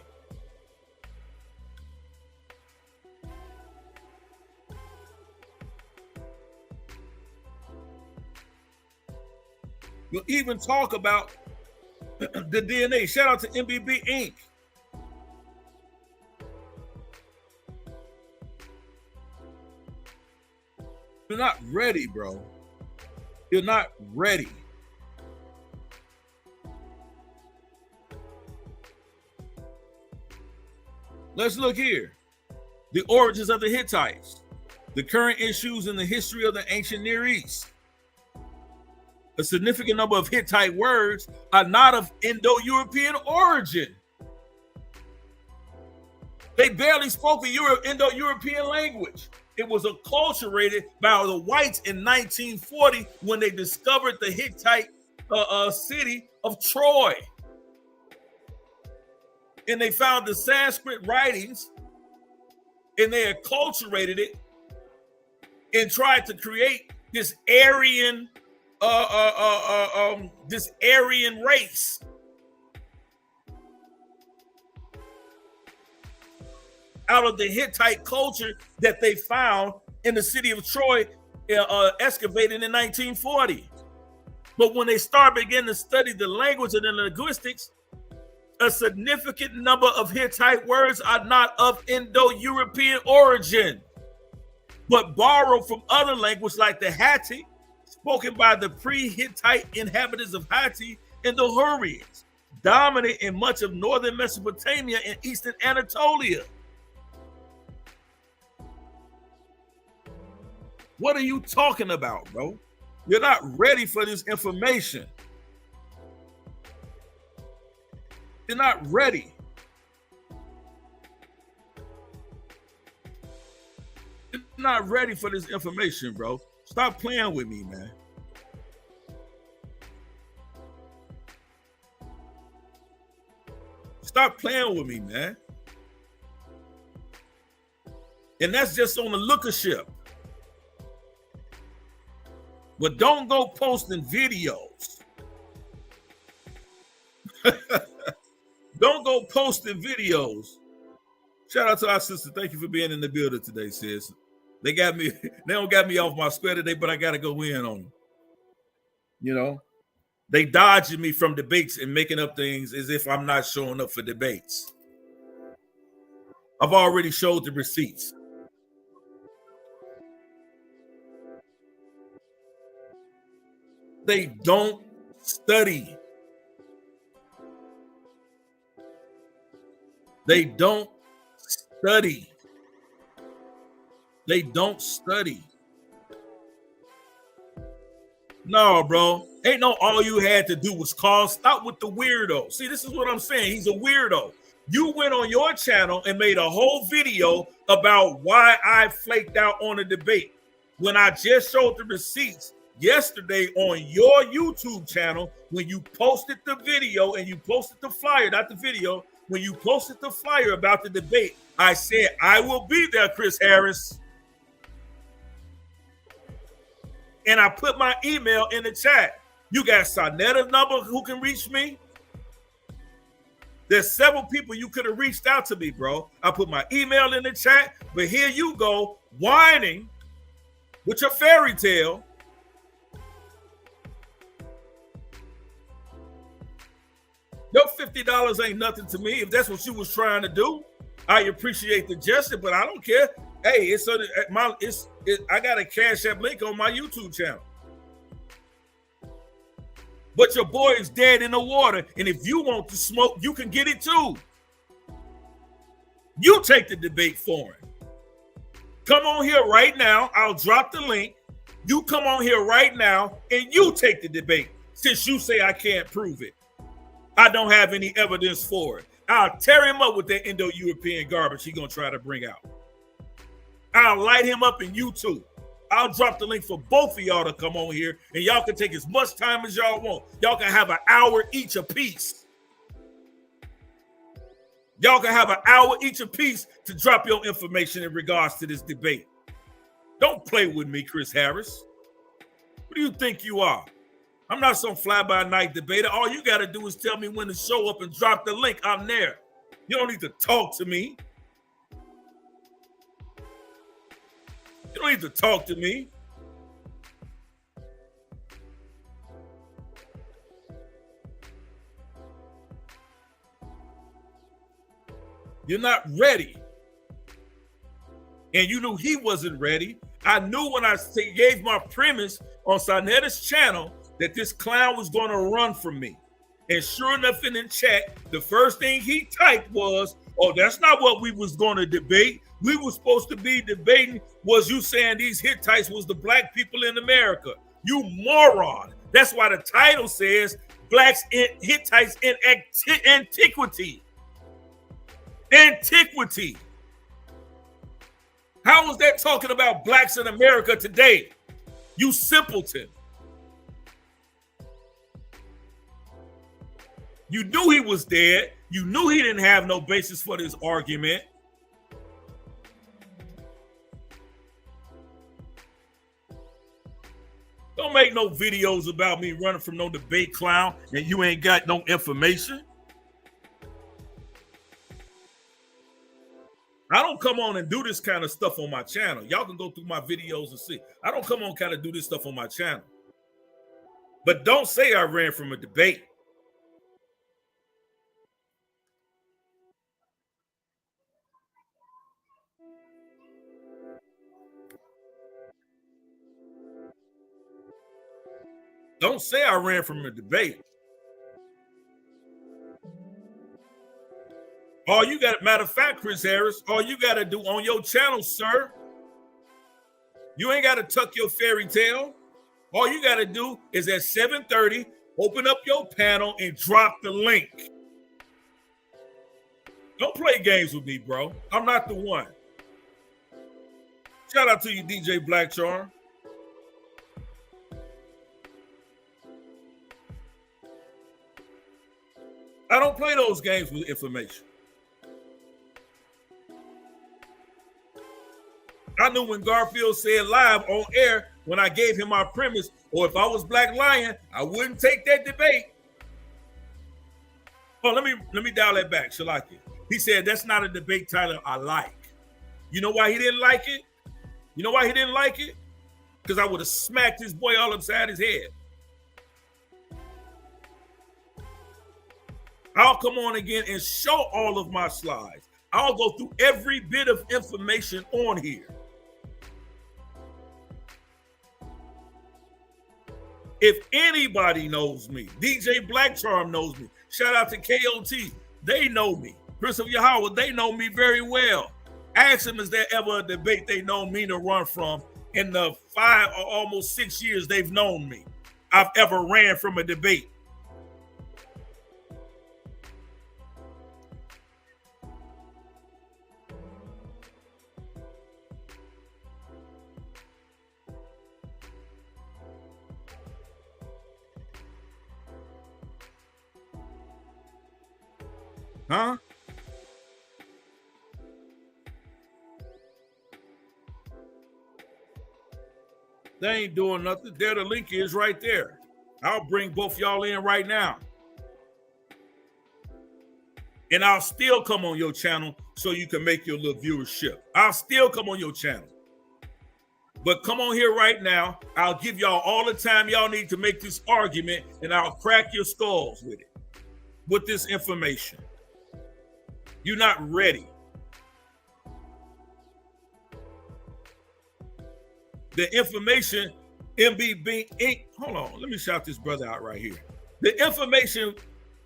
You'll even talk about the DNA. Shout out to MBB Inc. You're not ready, bro. You're not ready. Let's look here. The origins of the Hittites, the current issues in the history of the ancient Near East. A significant number of Hittite words are not of Indo-European origin. They barely spoke the Indo-European language. It was acculturated by the whites in 1940 when they discovered the Hittite city of Troy. And they found the Sanskrit writings and they acculturated it and tried to create this Aryan race. Out of the Hittite culture that they found in the city of Troy, excavated in 1940. But when they began to study the language and the linguistics, a significant number of Hittite words are not of Indo-European origin, but borrowed from other languages like the Hittite, spoken by the pre-Hittite inhabitants of Haiti and the Hurrians, dominant in much of northern Mesopotamia and eastern Anatolia. What are you talking about, bro? You're not ready for this information. You're not ready. You're not ready for this information, bro. Stop playing with me, man. Stop playing with me, man. And that's just on the lookership. But don't go posting videos. Don't go posting videos. Shout out to our sister. Thank you for being in the building today, sis. They don't got me off my square today, but I got to go in on them. You know, they dodging me from debates and making up things as if I'm not showing up for debates. I've already showed the receipts. They don't study. They don't study. They don't study. No, bro. Ain't no all you had to do was call. Stop with the weirdo. See, this is what I'm saying. He's a weirdo. You went on your channel and made a whole video about why I flaked out on a debate when I just showed the receipts yesterday on your YouTube channel when you posted the video and you posted the flyer, not the video, when you posted the flyer about the debate. I said, I will be there, Chris Harris. And I put my email in the chat. You got Sanetta's number who can reach me? There's several people you could have reached out to me, bro. I put my email in the chat, but here you go, whining with your fairy tale. Your $50 ain't nothing to me. If that's what you was trying to do, I appreciate the gesture, but I don't care. Hey, I got a Cash App link on my YouTube channel. But your boy is dead in the water, and if you want to smoke, you can get it too. You take the debate for him. Come on here right now. I'll drop the link. You come on here right now, and you take the debate since you say I can't prove it. I don't have any evidence for it. I'll tear him up with that Indo-European garbage he's going to try to bring out. I'll light him up in YouTube. I'll drop the link for both of y'all to come on here, and y'all can take as much time as y'all want. Y'all can have an hour each apiece. Y'all can have an hour each apiece to drop your information in regards to this debate. Don't play with me, Chris Harris. What do you think you are? I'm not some fly-by-night debater. All you got to do is tell me when to show up and drop the link. I'm there. You don't need to talk to me. You don't need to talk to me. You're not ready. And you knew he wasn't ready. I knew when I gave my premise on Sanetta's channel that this clown was going to run from me. And sure enough, in the chat, the first thing he typed was, "Oh, that's not what we was going to debate. We were supposed to be debating was you saying these Hittites was the black people in America. You moron." That's why the title says Blacks in Hittites in Antiquity. Antiquity. How is that talking about blacks in America today? You simpleton. You knew he was dead. You knew he didn't have no basis for this argument. Don't make no videos about me running from no debate, clown, and you ain't got no information. I don't come on and do this kind of stuff on my channel. Y'all can go through my videos and see. I don't come on kind of do this stuff on my channel. But don't say I ran from a debate. Don't say I ran from a debate. All you got, matter of fact, Chris Harris, all you got to do on your channel, sir, you ain't got to tuck your fairy tale. All you got to do is at 7:30, open up your panel and drop the link. Don't play games with me, bro. I'm not the one. Shout out to you, DJ Black Charm. I don't play those games with information. I knew when Garfield said live on air, when I gave him my premise, or if I was Black Lyin, I wouldn't take that debate. Oh, let me dial that back, Shalaki. He said that's not a debate title I like. You know why he didn't like it? You know why he didn't like it? Because I would have smacked his boy all upside his head. I'll come on again and show all of my slides. I'll go through every bit of information on here. If anybody knows me, DJ Black Charm knows me. Shout out to KOT. They know me. Christopher Howard, they know me very well. Ask them, is there ever a debate they know me to run from in the 5 or almost 6 years they've known me? I've ever ran from a debate. Huh? They ain't doing nothing. There the link is right there. I'll bring both y'all in right now. And I'll still come on your channel so you can make your little viewership. I'll still come on your channel. But come on here right now. I'll give y'all all the time y'all need to make this argument, and I'll crack your skulls with it, with this information. You're not ready. The information, MBB Inc. Hold on, let me shout this brother out right here. The information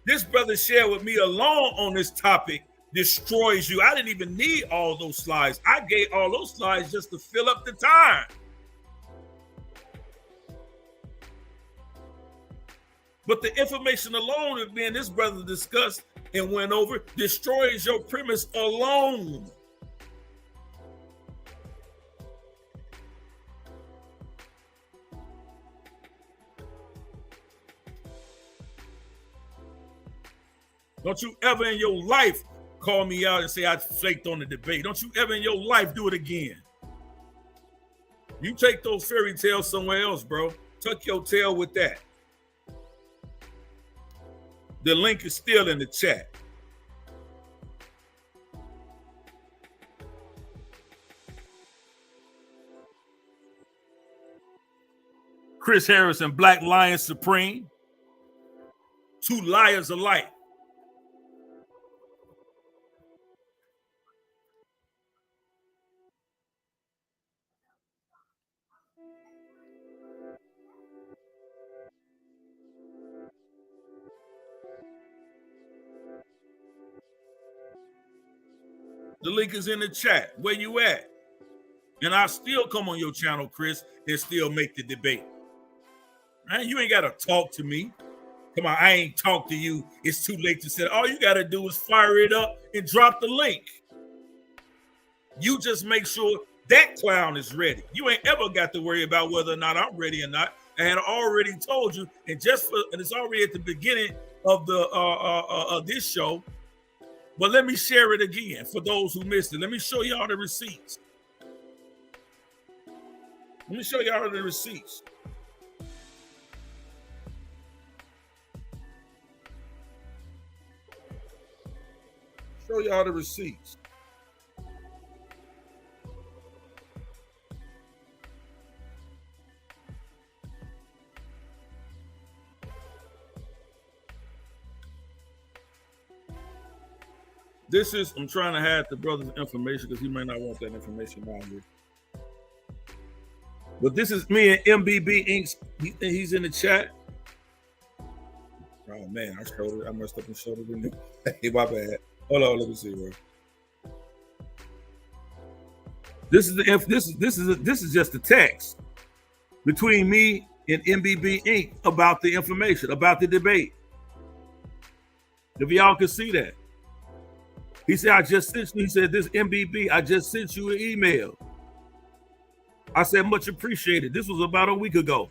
this brother shared with me alone on this topic destroys you. I didn't even need all those slides. I gave all those slides just to fill up the time. But the information alone that me and this brother discussed and went over destroys your premise alone. Don't you ever in your life call me out and say I flaked on the debate. Don't you ever in your life do it again. You take those fairy tales somewhere else, bro. Tuck your tail with that. The link is still in the chat. Chris Harris and Black Lyin Supreme. Two liars alike. The link is in the chat. Where you at? And I'll still come on your channel, Chris, and still make the debate. Man, you ain't got to talk to me. Come on, I ain't talk to you. It's too late to say. All you got to do is fire it up and drop the link. You just make sure that clown is ready. You ain't ever got to worry about whether or not I'm ready or not. I had already told you, and it's already at the beginning of the this show. But let me share it again for those who missed it. Let me show y'all the receipts. Let me show y'all the receipts. Show y'all the receipts. This is, I'm trying to hide the brother's information because he may not want that information out here. But this is me and MBB Inc. He's in the chat. Oh man, I showed it. I messed up and showed it in there. Hey, my bad. Hold on, let me see, bro. This is just the text between me and MBB Inc. about the information, about the debate. If y'all can see that. He said, I just sent you, he said, this MBB, I just sent you an email. I said, much appreciated. This was about a week ago.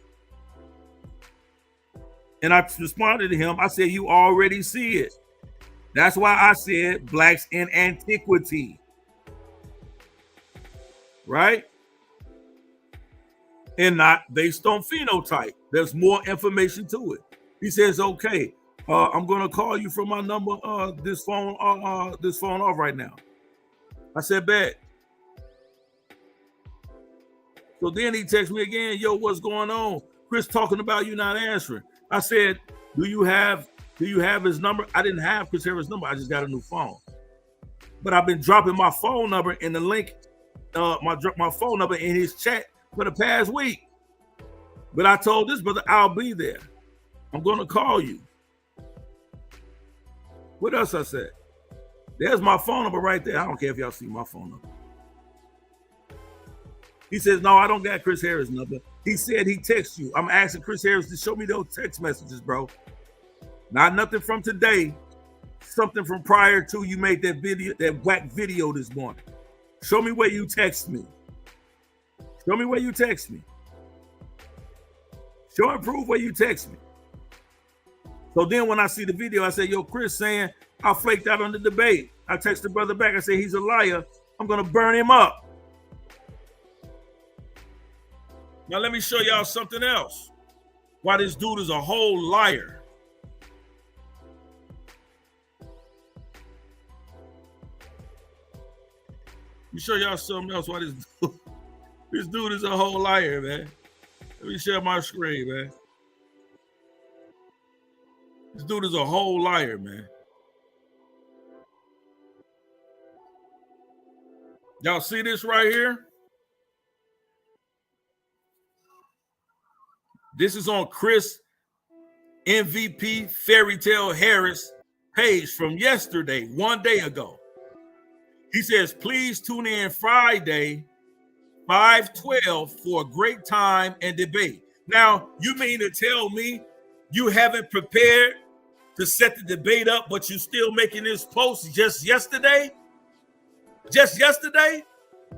And I responded to him. I said, you already see it. That's why I said blacks in antiquity. Right? And not based on phenotype. There's more information to it. He says, okay, I'm going to call you from my number, this phone off right now. I said, bet. So then he texts me again, yo, what's going on? Chris talking about you not answering. I said, do you have his number? I didn't have Chris Harris' number. I just got a new phone. But I've been dropping my phone number in the link, my phone number in his chat for the past week. But I told this brother, I'll be there. I'm going to call you. What else I said? There's my phone number right there. I don't care if y'all see my phone number. He says, no, I don't got Chris Harris' number. He said he texts you. I'm asking Chris Harris to show me those text messages, bro. Not nothing from today. Something from prior to you made that video, that whack video this morning. Show me where you text me. Show me where you text me. Show and prove where you text me. So then when I see the video, I say, yo, Chris saying I flaked out on the debate. I text the brother back. I say, he's a liar. I'm going to burn him up. Now let me show y'all something else. Why this dude is a whole liar. Let me show y'all something else why this dude is a whole liar, man. Let me share my screen, man. This dude is a whole liar, man. Y'all see this right here? This is on Chris MVP Fairytale Harris page from yesterday, 1 day ago. He says, please tune in Friday, 5/12 for a great time and debate. Now, you mean to tell me you haven't prepared to set the debate up, but you still making this post just yesterday? Just yesterday?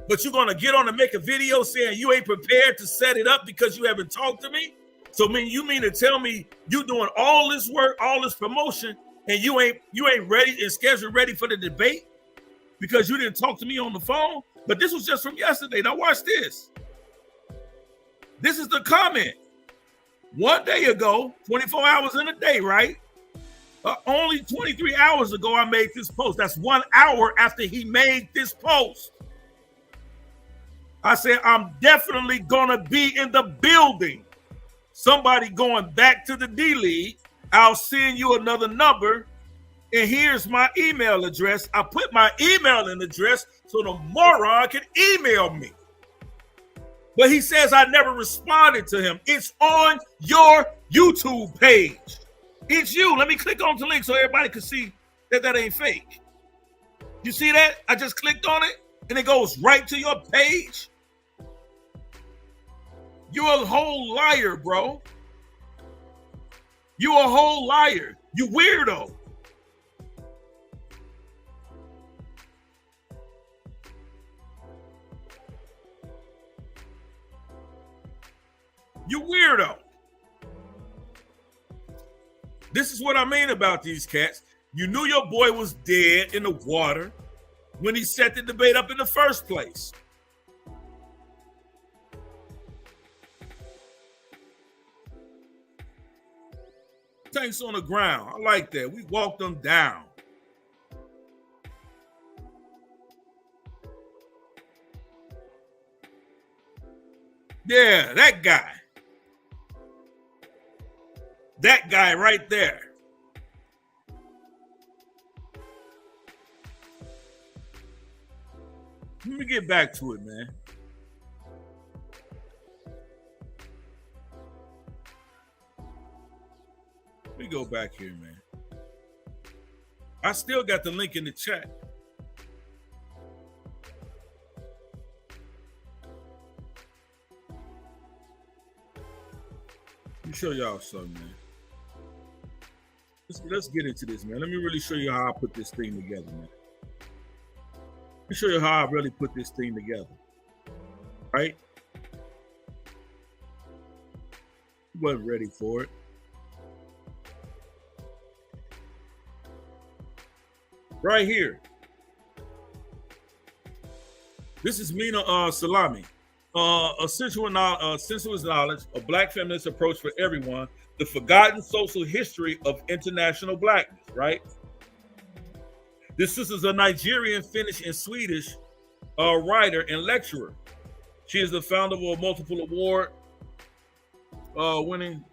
But you're going to get on and make a video saying you ain't prepared to set it up because you haven't talked to me? So you mean to tell me you doing all this work, all this promotion, and you ain't ready and scheduled ready for the debate because you didn't talk to me on the phone? But this was just from yesterday. Now watch this. This is the comment. 1 day ago, 24 hours in a day, right? Only 23 hours ago, I made this post. That's 1 hour after he made this post. I said, I'm definitely going to be in the building. Somebody going back to the D-League. I'll send you another number. And here's my email address. I put my email in address so the moron can email me. But he says I never responded to him. It's on your YouTube page. It's you. Let me click on the link so everybody can see that that ain't fake. You see that? I just clicked on it and it goes right to your page. You're a whole liar, bro. You're a whole liar. You weirdo. You weirdo. This is what I mean about these cats. You knew your boy was dead in the water when he set the debate up in the first place. Tanks on the ground. I like that. We walked them down. Yeah, that guy. That guy right there. Let me get back to it, man. Let me go back here, man. I still got the link in the chat. Let me show y'all something, man. Let's get into this, man. Let me really show you how I put this thing together, man. Let me show you how I really put this thing together. Right? Wasn't ready for it. Right here. This is Mina Salami. Sensuous knowledge, a black feminist approach for everyone, the forgotten social history of international blackness, right? This is a Nigerian, Finnish, and Swedish writer and lecturer. She is the founder of a multiple award winning.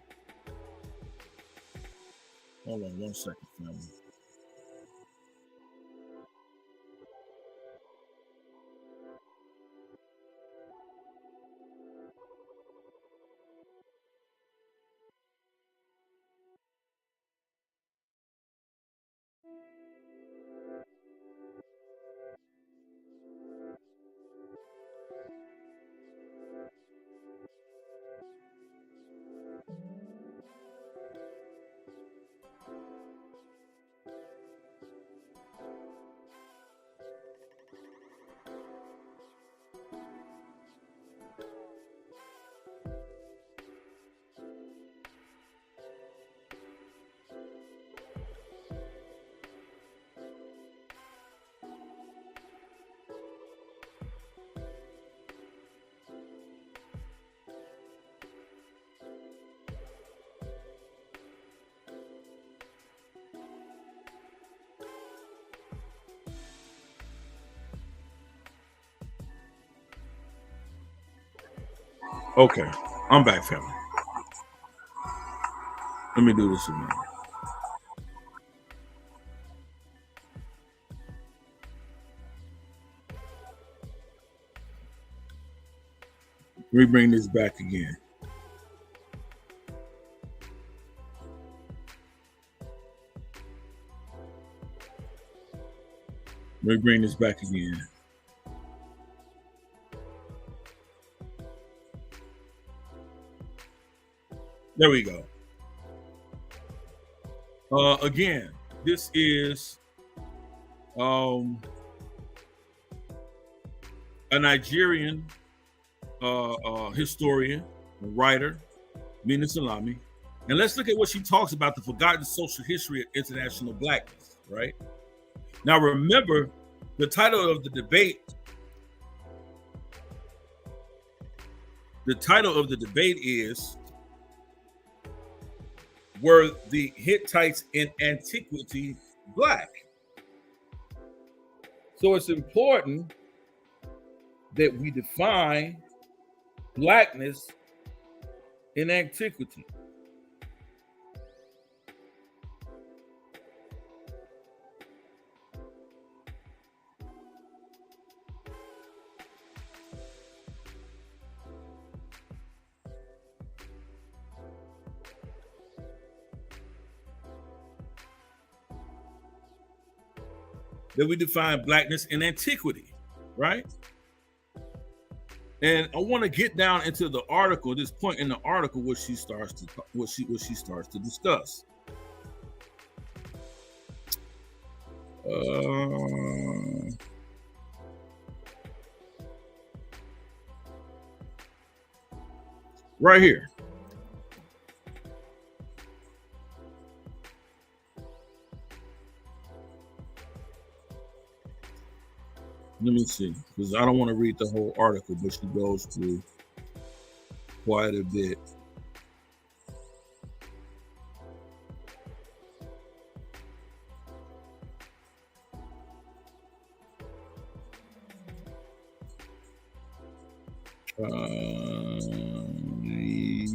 Hold on 1 second, family. Okay, I'm back, family. Let me do this again. Let me bring this back again. Let me bring this back again. There we go. Again, this is a Nigerian historian, writer, Mina Salami. And let's look at what she talks about, the forgotten social history of international blackness, right? Now, remember, the title of the debate is Were the Hittites in Antiquity Black? So it's important that we define blackness in antiquity. that we define blackness in antiquity, right? And I want to get down into the article, this point in the article, where she starts to discuss. Right here. Let me see, because I don't want to read the whole article, but she goes through quite a bit.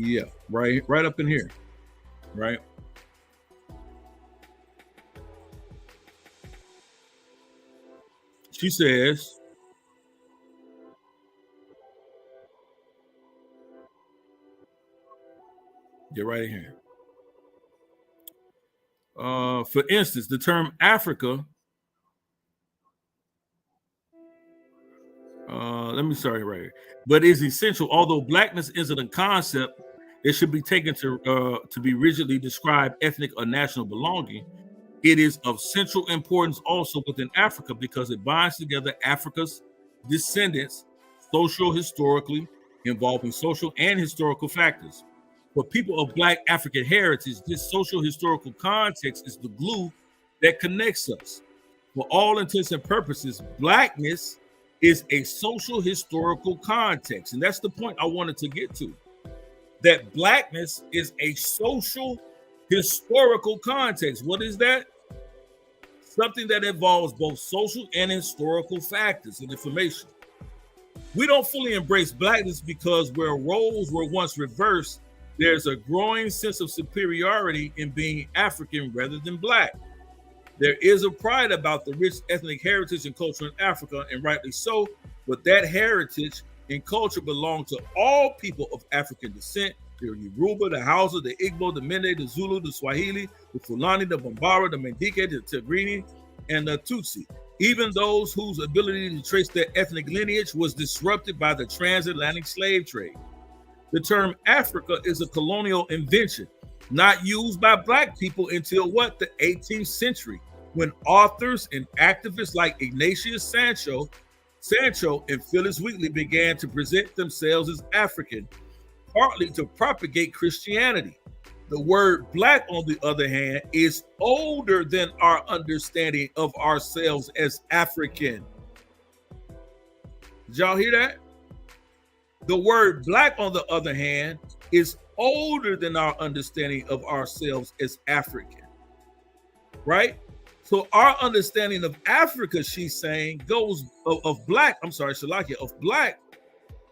Yeah, right up in here, right? She says, get right in here. For instance, the term Africa. Right here. But is essential. Although blackness isn't a concept that should be taken to be rigidly describe ethnic or national belonging, it is of central importance also within Africa because it binds together Africa's descendants social historically, involving social and historical factors. For people of Black African heritage, this social historical context is the glue that connects us. For all intents and purposes, Blackness is a social historical context. And that's the point I wanted to get to. That Blackness is a social historical context. What is that? Something that involves both social and historical factors and information. We don't fully embrace Blackness because where roles were once reversed, there's a growing sense of superiority in being African rather than Black. There is a pride about the rich ethnic heritage and culture in Africa, and rightly so, but that heritage and culture belong to all people of African descent: the Yoruba, the Hausa, the Igbo, the Mende, the Zulu, the Swahili, the Fulani, the Bambara, the Mendike, the Tigrini, and the Tutsi. Even those whose ability to trace their ethnic lineage was disrupted by the transatlantic slave trade. The term Africa is a colonial invention, not used by Black people until what? The 18th century, when authors and activists like Ignatius Sancho and Phyllis Wheatley began to present themselves as African, partly to propagate Christianity. The word Black, on the other hand, is older than our understanding of ourselves as African. Did y'all hear that? The word Black, on the other hand, is older than our understanding of ourselves as African, right? So our understanding of Africa, she's saying, goes of Black, Shalakia, of Black,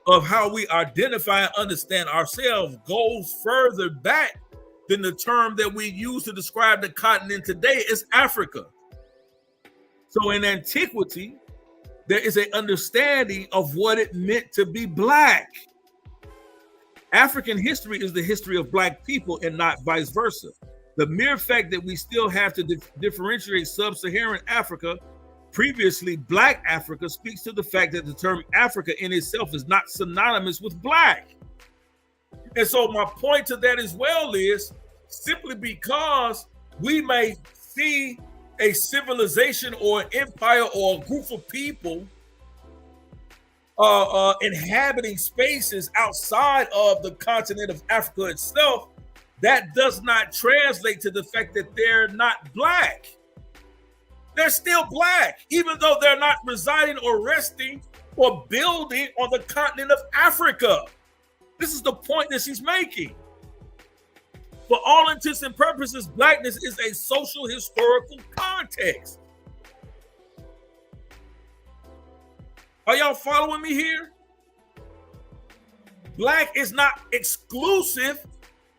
of how we identify and understand ourselves goes further back than the term that we use to describe the continent today as Africa. So in antiquity, there is an understanding of what it meant to be Black. African history is the history of Black people and not vice versa. The mere fact that we still have to differentiate sub-Saharan Africa, previously Black Africa, speaks to the fact that the term Africa in itself is not synonymous with Black. And so my point to that as well is simply because we may see a civilization or an empire or a group of people inhabiting spaces outside of the continent of Africa itself, that does not translate to the fact that they're not Black. They're still Black, even though they're not residing or resting or building on the continent of Africa. This is the point that she's making. For all intents and purposes, Blackness is a social historical context. Are y'all following me here? Black is not exclusive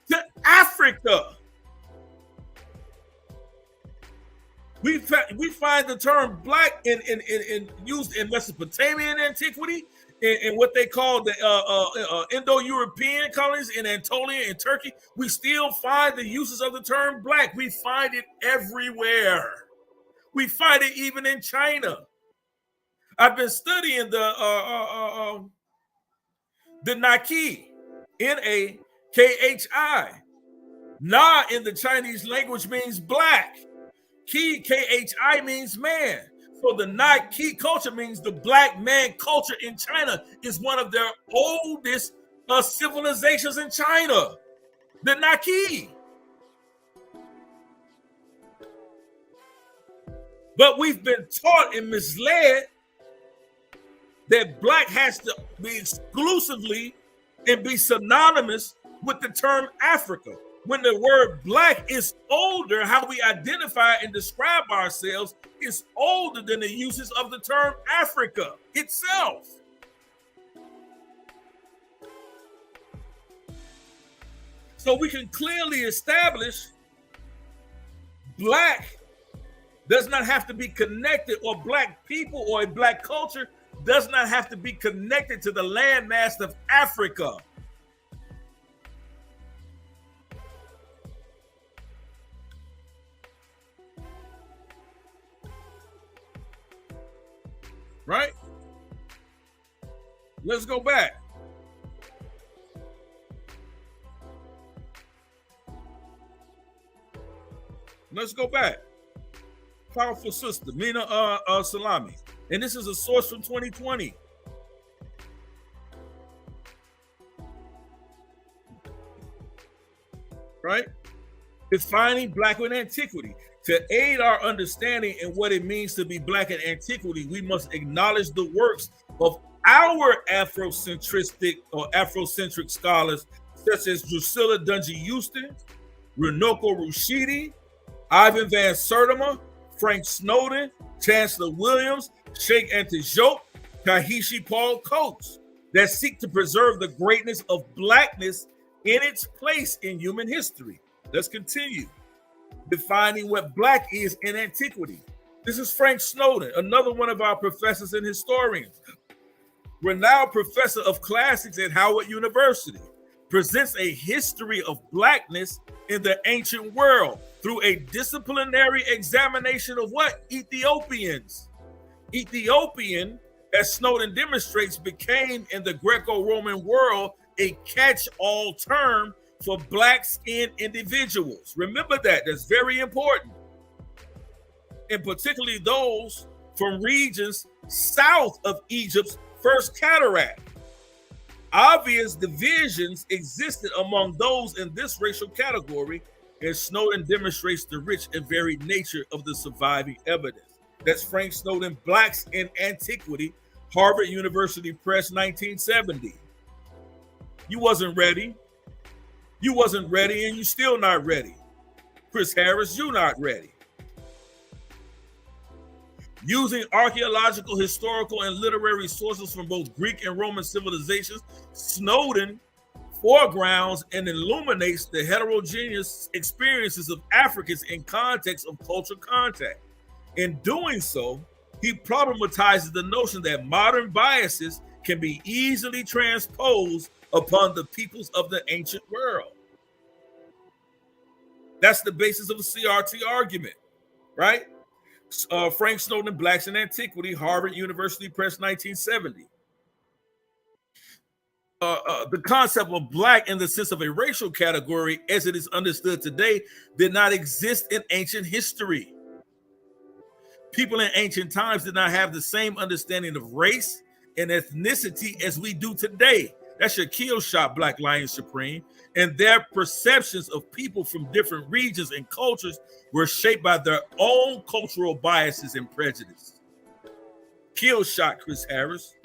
to Africa. We find the term Black in used in Mesopotamian antiquity, in what they call the Indo-European colonies in Anatolia and Turkey. We still find the uses of the term Black. We find it everywhere. We find it even in China. I've been studying the Naki, Nakhi. Na in the Chinese language means black. Ki, Khi, means man. So the Naki culture means the black man culture in China is one of their oldest civilizations in China. The Naki. But we've been taught and misled that black has to be exclusively and be synonymous with the term Africa. When the word black is older, how we identify and describe ourselves is older than the uses of the term Africa itself. So we can clearly establish black does not have to be connected, or black people or a black culture does not have to be connected to the landmass of Africa. Right? Let's go back. Let's go back. Powerful sister, Mina Salami. And this is a source from 2020. Right? Defining black in antiquity. To aid our understanding in what it means to be black in antiquity, we must acknowledge the works of our Afrocentric scholars, such as Drusilla Dungy Houston, Runoko Rushidi, Ivan Van Sertima, Frank Snowden, Chancellor Williams, Sheikh Antijoke, Tahishi Paul Coates, that seek to preserve the greatness of blackness in its place in human history. Let's continue. Defining what black is in antiquity. This is Frank Snowden, another one of our professors and historians. Renowned professor of classics at Howard University, presents a history of blackness in the ancient world through a disciplinary examination of what? Ethiopians. Ethiopian, as Snowden demonstrates, became in the Greco-Roman world a catch-all term for black-skinned individuals. Remember that. That's very important. And particularly those from regions south of Egypt's first cataract. Obvious divisions existed among those in this racial category, as Snowden demonstrates the rich and varied nature of the surviving evidence. That's Frank Snowden, Blacks in Antiquity, Harvard University Press, 1970. You wasn't ready. You wasn't ready, and you still not ready. Chris Harris, you not ready. Using archaeological, historical, and literary sources from both Greek and Roman civilizations, Snowden foregrounds and illuminates the heterogeneous experiences of Africans in context of cultural contact. In doing so, he problematizes the notion that modern biases can be easily transposed upon the peoples of the ancient world. That's the basis of the CRT argument, right? Frank Snowden, Blacks in Antiquity, Harvard University Press, 1970. The concept of black in the sense of a racial category as it is understood today did not exist in ancient history. People in ancient times did not have the same understanding of race and ethnicity as we do today. That's your kill shot, Black Lyin Supreme. And their perceptions of people from different regions and cultures were shaped by their own cultural biases and prejudice. Kill shot, Chris Harris.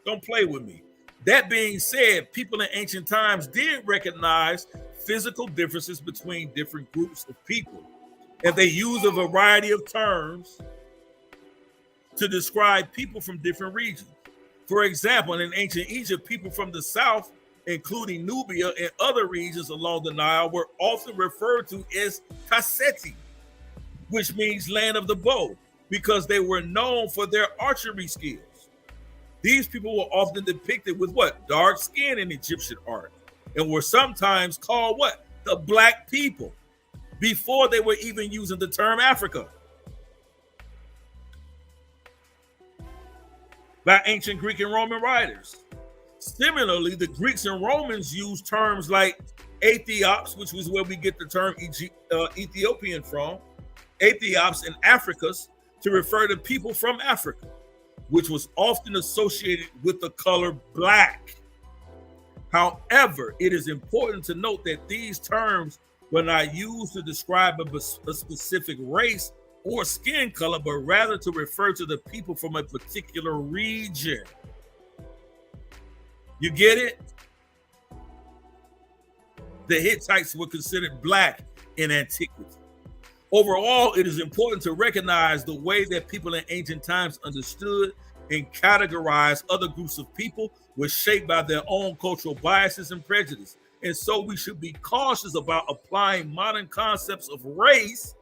Don't play with me. That being said, people in ancient times did recognize physical differences between different groups of people. And they used a variety of terms to describe people from different regions. For example, in ancient Egypt, people from the south, including Nubia and other regions along the Nile, were often referred to as Kaseti, which means land of the bow, because they were known for their archery skills. These people were often depicted with what? Dark skin in Egyptian art, and were sometimes called what? The black people, before they were even using the term Africa. by ancient Greek and Roman writers. Similarly, the Greeks and Romans used terms like Aethiops, which was where we get the term Ethiopian from, Aethiops and Africus, to refer to people from Africa, which was often associated with the color black. However, it is important to note that these terms were not used to describe a specific race or skin color, but rather to refer to the people from a particular region. You get it? The Hittites were considered black in antiquity. Overall, it is important to recognize the way that people in ancient times understood and categorized other groups of people was shaped by their own cultural biases and prejudice. And so we should be cautious about applying modern concepts of race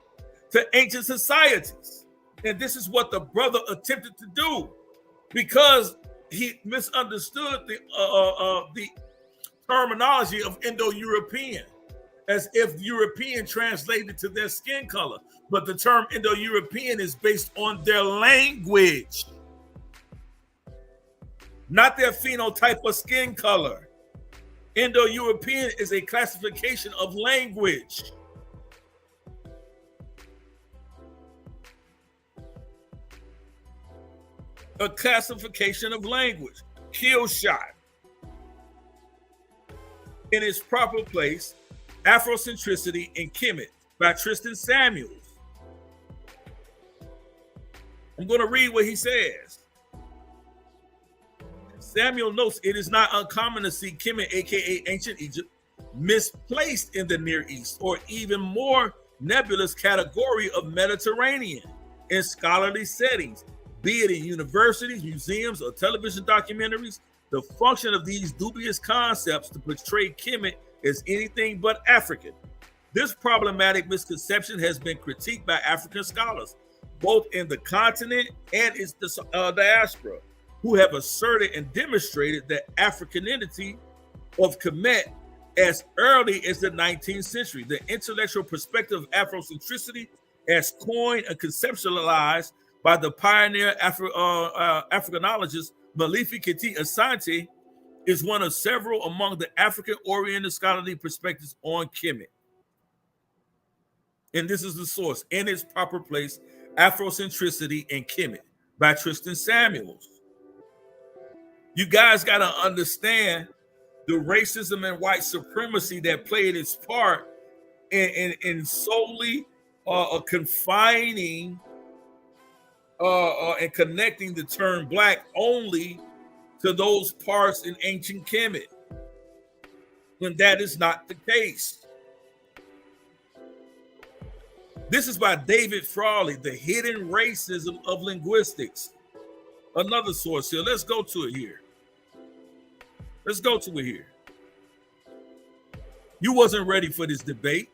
to ancient societies. And this is what the brother attempted to do, because he misunderstood the terminology of Indo-European, as if European translated to their skin color. But the term Indo-European is based on their language, not their phenotype or skin color. Indo-European is a classification of language. A classification of language. Kill shot. In its proper place, Afrocentricity and Kemet by Tristan Samuels. I'm going to read what he says. Samuel notes it is not uncommon to see Kemet, aka ancient Egypt, misplaced in the Near East, or even more nebulous category of Mediterranean in scholarly settings, be it in universities, museums, or television documentaries. The function of these dubious concepts to portray Kemet as anything but African. This problematic misconception has been critiqued by African scholars, both in the continent and its diaspora, who have asserted and demonstrated the Africanity of Kemet as early as the 19th century. The intellectual perspective of Afrocentricity, as coined and conceptualized by the pioneer Africanologist Malifi Kiti Asante, is one of several among the African-oriented scholarly perspectives on Kemet. And this is the source: In Its Proper Place, Afrocentricity and Kemet by Tristan Samuels. You guys got to understand the racism and white supremacy that played its part in solely confining and connecting the term black only to those parts in ancient Kemet, when that is not the case. This is by David Frawley, The Hidden Racism of Linguistics. Another source here. Let's go to it here. Let's go to it here. You wasn't ready for this debate.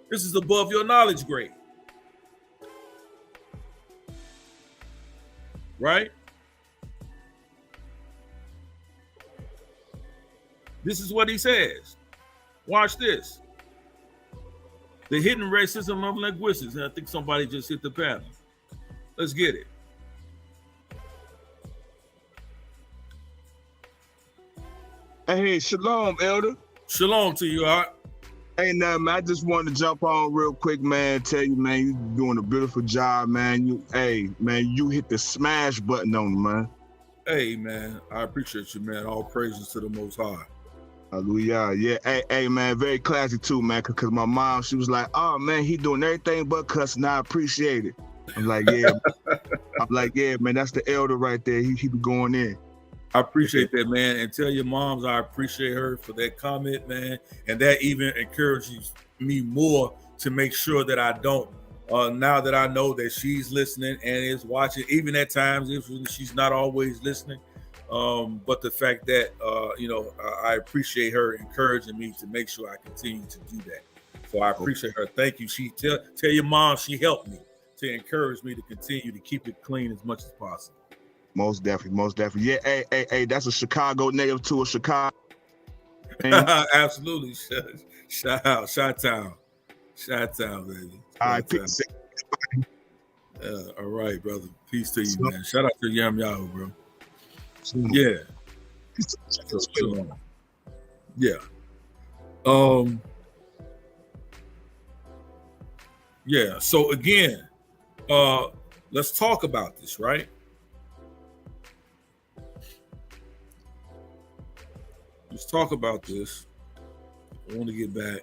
This is above your knowledge grade. Right? This is what he says. Watch this. The hidden racism of linguistics. And I think somebody just hit the panel. Let's get it. Hey, shalom, Elder. Shalom to you, Art. Hey, man, I just wanted to jump on real quick, man. Tell you, man, you doing a beautiful job, man. You hit the smash button on it, man. Hey, man, I appreciate you, man. All praises to the Most High. Hallelujah. Yeah. Hey, man, very classy too, man. Cause my mom, she was like, "Oh, man, he doing everything but cussing. I appreciate it." I'm like, "Yeah." I'm like, "Yeah, man, that's the elder right there. He be going in." I appreciate that, man. And tell your moms I appreciate her for that comment, man. And that even encourages me more to make sure that I don't, now that I know that she's listening and is watching, even at times if she's not always listening. But the fact that, I appreciate her encouraging me to make sure I continue to do that. So I appreciate her. Thank you. She tell your mom she helped me to encourage me to continue to keep it clean as much as possible. Most definitely. Yeah, hey, that's a Chicago native to a Chicago. Absolutely. Shout out. Chi-town, baby. All right, peace. All right, brother. Peace to you, man. Shout out to Yam Yahoo, bro. Yeah. So, yeah. Yeah. So again, let's talk about this, right? Let's talk about this. I want to get back.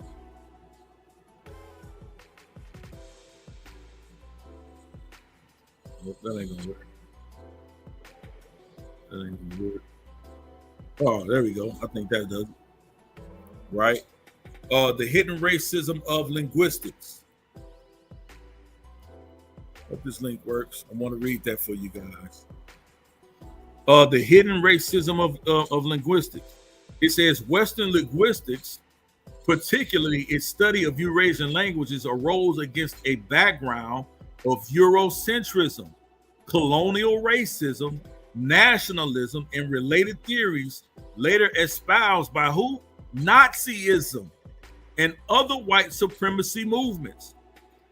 Nope, that ain't gonna work. That ain't gonna work. Oh, there we go. I think that does it. Right. The hidden racism of linguistics. Hope this link works. I want to read that for you guys. The hidden racism of linguistics. It says Western linguistics, particularly its study of Eurasian languages, arose against a background of Eurocentrism, colonial racism, nationalism, and related theories later espoused by who? Nazism and other white supremacy movements.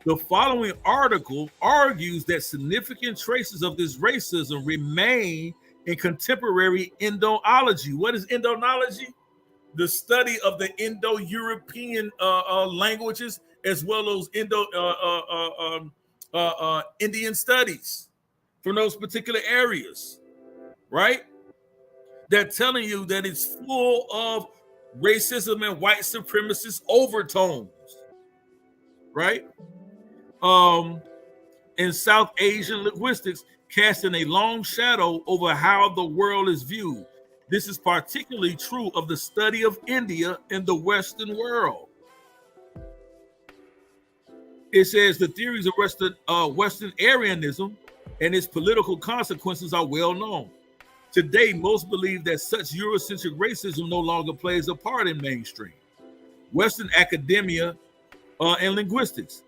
The following article argues that significant traces of this racism remain in contemporary Indoology. What is Indoology? The study of the Indo-European languages, as well as Indian studies from those particular areas, right? They're telling you that it's full of racism and white supremacist overtones, right? In South Asian linguistics, casting a long shadow over how the world is viewed. This is particularly true of the study of India in the Western world. It says the theories of Western Aryanism and its political consequences are well known. Today, most believe that such Eurocentric racism no longer plays a part in mainstream Western academia and linguistics,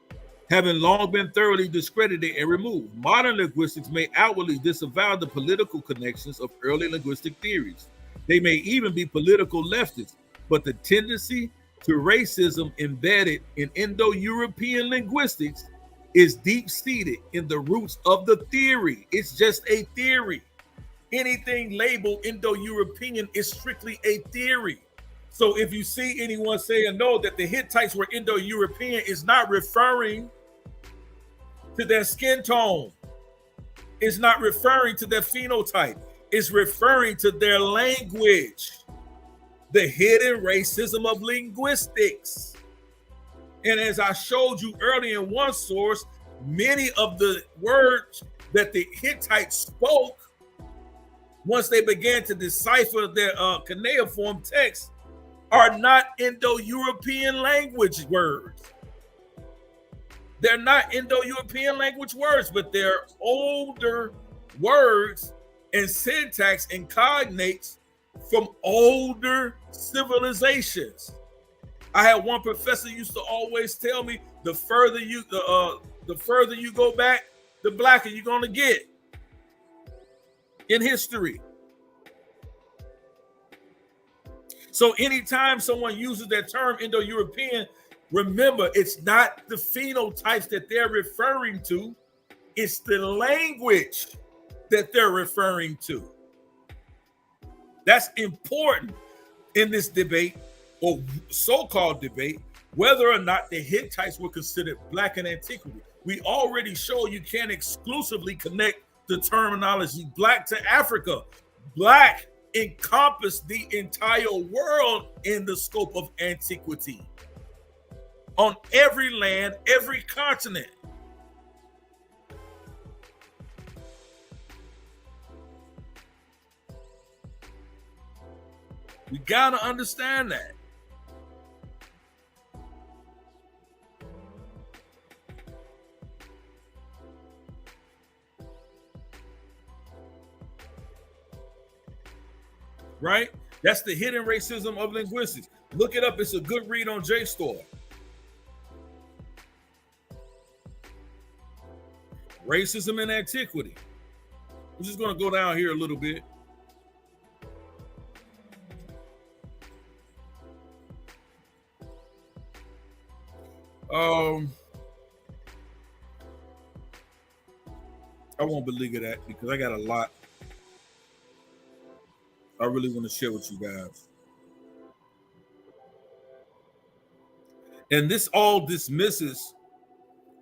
having long been thoroughly discredited and removed. Modern linguistics may outwardly disavow the political connections of early linguistic theories. They may even be political leftists, but the tendency to racism embedded in Indo-European linguistics is deep-seated in the roots of the theory. It's just a theory. Anything labeled Indo-European is strictly a theory. So if you see anyone saying no, that the Hittites were Indo-European, is not referring to their skin tone. It's not referring to their phenotype. It's referring to their language. The hidden racism of linguistics. And as I showed you earlier in one source, many of the words that the Hittites spoke, once they began to decipher their cuneiform text, are not Indo-European language words. They're not Indo-European language words, but they're older words and syntax and cognates from older civilizations. I had one professor used to always tell me, the further you go back, the blacker you're gonna get in history. So anytime someone uses that term Indo-European, remember, it's not the phenotypes that they're referring to, it's the language that they're referring to. That's important in this debate, or so-called debate, whether or not the Hittites were considered black in antiquity. We already show you can't exclusively connect the terminology black to Africa. Black encompassed the entire world in the scope of antiquity. On every land, every continent. We gotta understand that. Right? That's the hidden racism of linguistics. Look it up. It's a good read on JSTOR. Racism in antiquity. I'm just going to go down here a little bit. I won't beleaguer that because I got a lot. I really want to share with you guys. And this all dismisses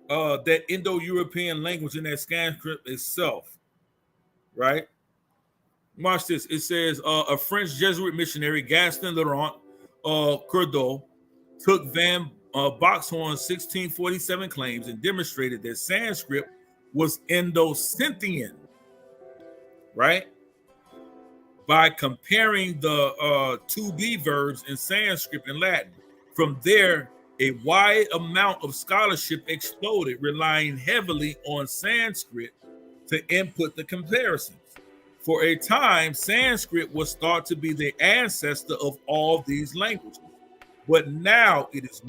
that Indo-European language in that Sanskrit itself, right? Watch this. It says a French Jesuit missionary, Gaston Laurent Courdeau, took Van Boxhorn's 1647 claims and demonstrated that Sanskrit was Indo-Scythian, right? By comparing the to be verbs in Sanskrit and Latin. From there, a wide amount of scholarship exploded, relying heavily on Sanskrit to input the comparisons. For a time, Sanskrit was thought to be the ancestor of all these languages. But now it is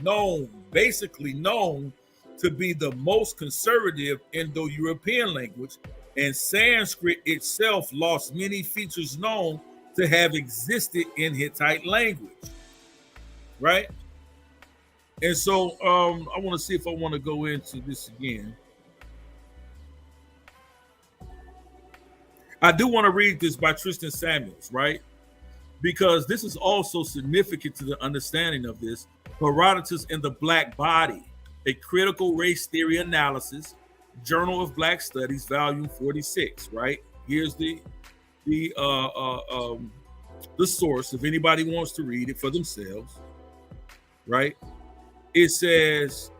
basically known to be the most conservative Indo-European language, and Sanskrit itself lost many features known to have existed in Hittite language, right? And so I want to see if I want to go into this again. I do want to read this by Tristan Samuels, right? Because this is also significant to the understanding of this. Herodotus and the Black Body, a critical race theory analysis, Journal of Black Studies, volume 46, right? Here's the source if anybody wants to read it for themselves, right? It says,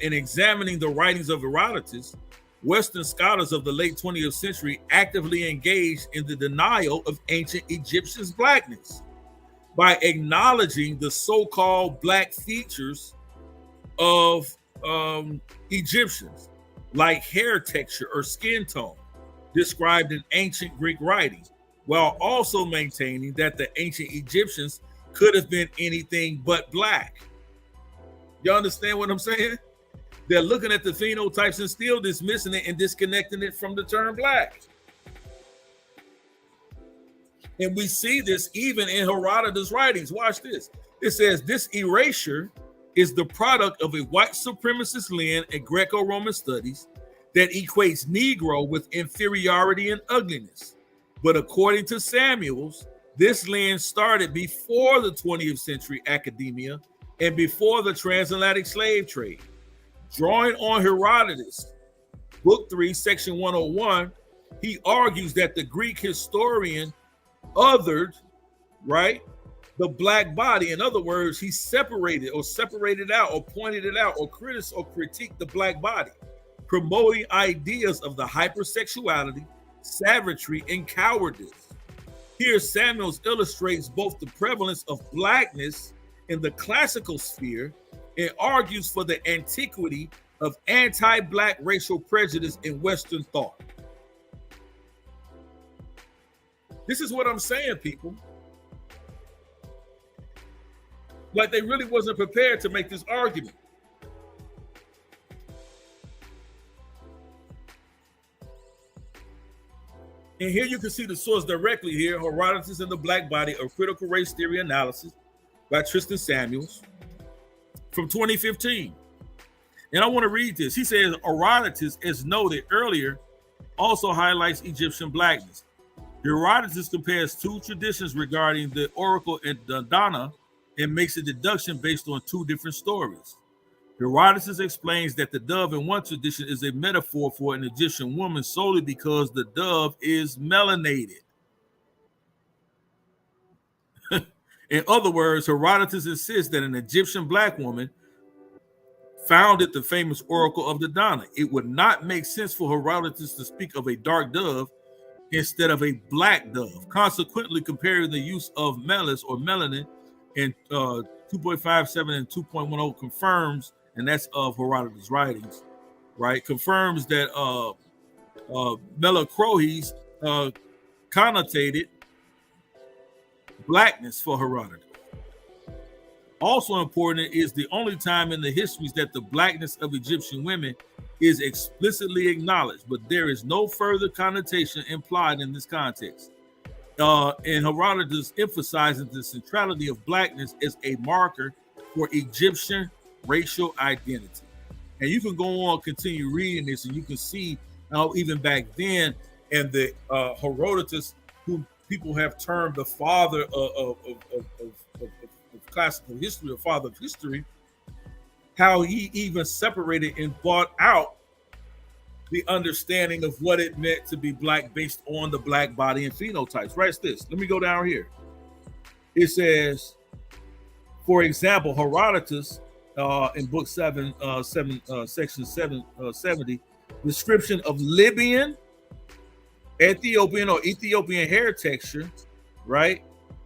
in examining the writings of Herodotus, Western scholars of the late 20th century actively engaged in the denial of ancient Egyptians' blackness by acknowledging the so-called black features of Egyptians, like hair texture or skin tone, described in ancient Greek writings, while also maintaining that the ancient Egyptians could have been anything but black. You understand what I'm saying? They're looking at the phenotypes and still dismissing it and disconnecting it from the term black. And we see this even in Herodotus' writings. Watch this. It says, this erasure is the product of a white supremacist Lyin and Greco-Roman studies that equates Negro with inferiority and ugliness. But according to Samuels, this Lyin started before the 20th century academia and before the transatlantic slave trade. Drawing on Herodotus, book 3, section 101, he argues that the Greek historian othered, right, the black body. In other words, he separated out or pointed it out or critiqued the black body, promoting ideas of the hypersexuality, savagery, and cowardice. Here, Samuels illustrates both the prevalence of blackness in the classical sphere and argues for the antiquity of anti-black racial prejudice in Western thought. This is what I'm saying, people. Like they really wasn't prepared to make this argument. And here you can see the source directly here, Herodotus and the Black Body, a critical race theory analysis by Tristan Samuels from 2015. And I want to read this. He says, Herodotus, as noted earlier, also highlights Egyptian blackness. Herodotus compares two traditions regarding the oracle and the Dana and makes a deduction based on two different stories. Herodotus explains that the dove in one tradition is a metaphor for an Egyptian woman solely because the dove is melanated. In other words, Herodotus insists that an Egyptian black woman founded the famous oracle of the Dana. It would not make sense for Herodotus to speak of a dark dove instead of a black dove. Consequently, comparing the use of melis or melanin in 2.57 and 2.10 confirms, and that's of Herodotus' writings, right? Confirms that Melacroes connotated blackness for Herodotus. Also important is the only time in the histories that the blackness of Egyptian women is explicitly acknowledged, but there is no further connotation implied in this context. And Herodotus emphasizes the centrality of blackness as a marker for Egyptian racial identity. And you can go on, continue reading this, and you can see how even back then, and the Herodotus, who people have termed the father of classical history, or father of history, how he even separated and brought out the understanding of what it meant to be black based on the black body and phenotypes. Right? It's this. Let me go down here. It says, for example, Herodotus in book 7, section 770, description of Libyan, Ethiopian or Ethiopian hair texture, right,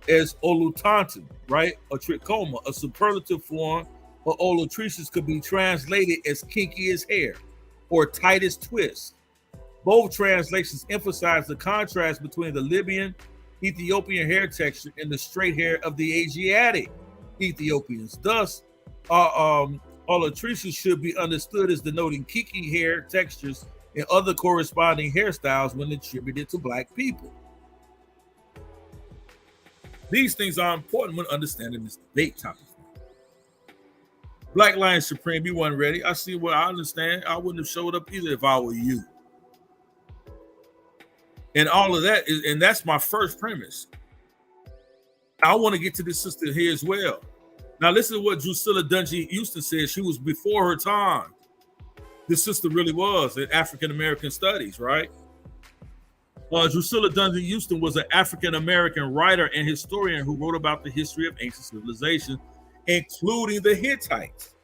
as olutanton, right, a trichoma, a superlative form of olutrices could be translated as kinky as hair or tight as twist. Both translations emphasize the contrast between the Libyan Ethiopian hair texture and the straight hair of the Asiatic Ethiopians. Thus, olutrices should be understood as denoting kinky hair textures and other corresponding hairstyles when attributed to black people. These things are important when understanding this debate topic. Black Lion Supreme, you weren't ready. I see what I understand. I wouldn't have showed up either if I were you. And all of that is, and that's my first premise. I want to get to this sister here as well. Now, listen to what Drusilla Dungy Houston said. She was before her time. This sister really was in African American studies, right? Drusilla Dungy Houston was an African American writer and historian who wrote about the history of ancient civilization, including the Hittites.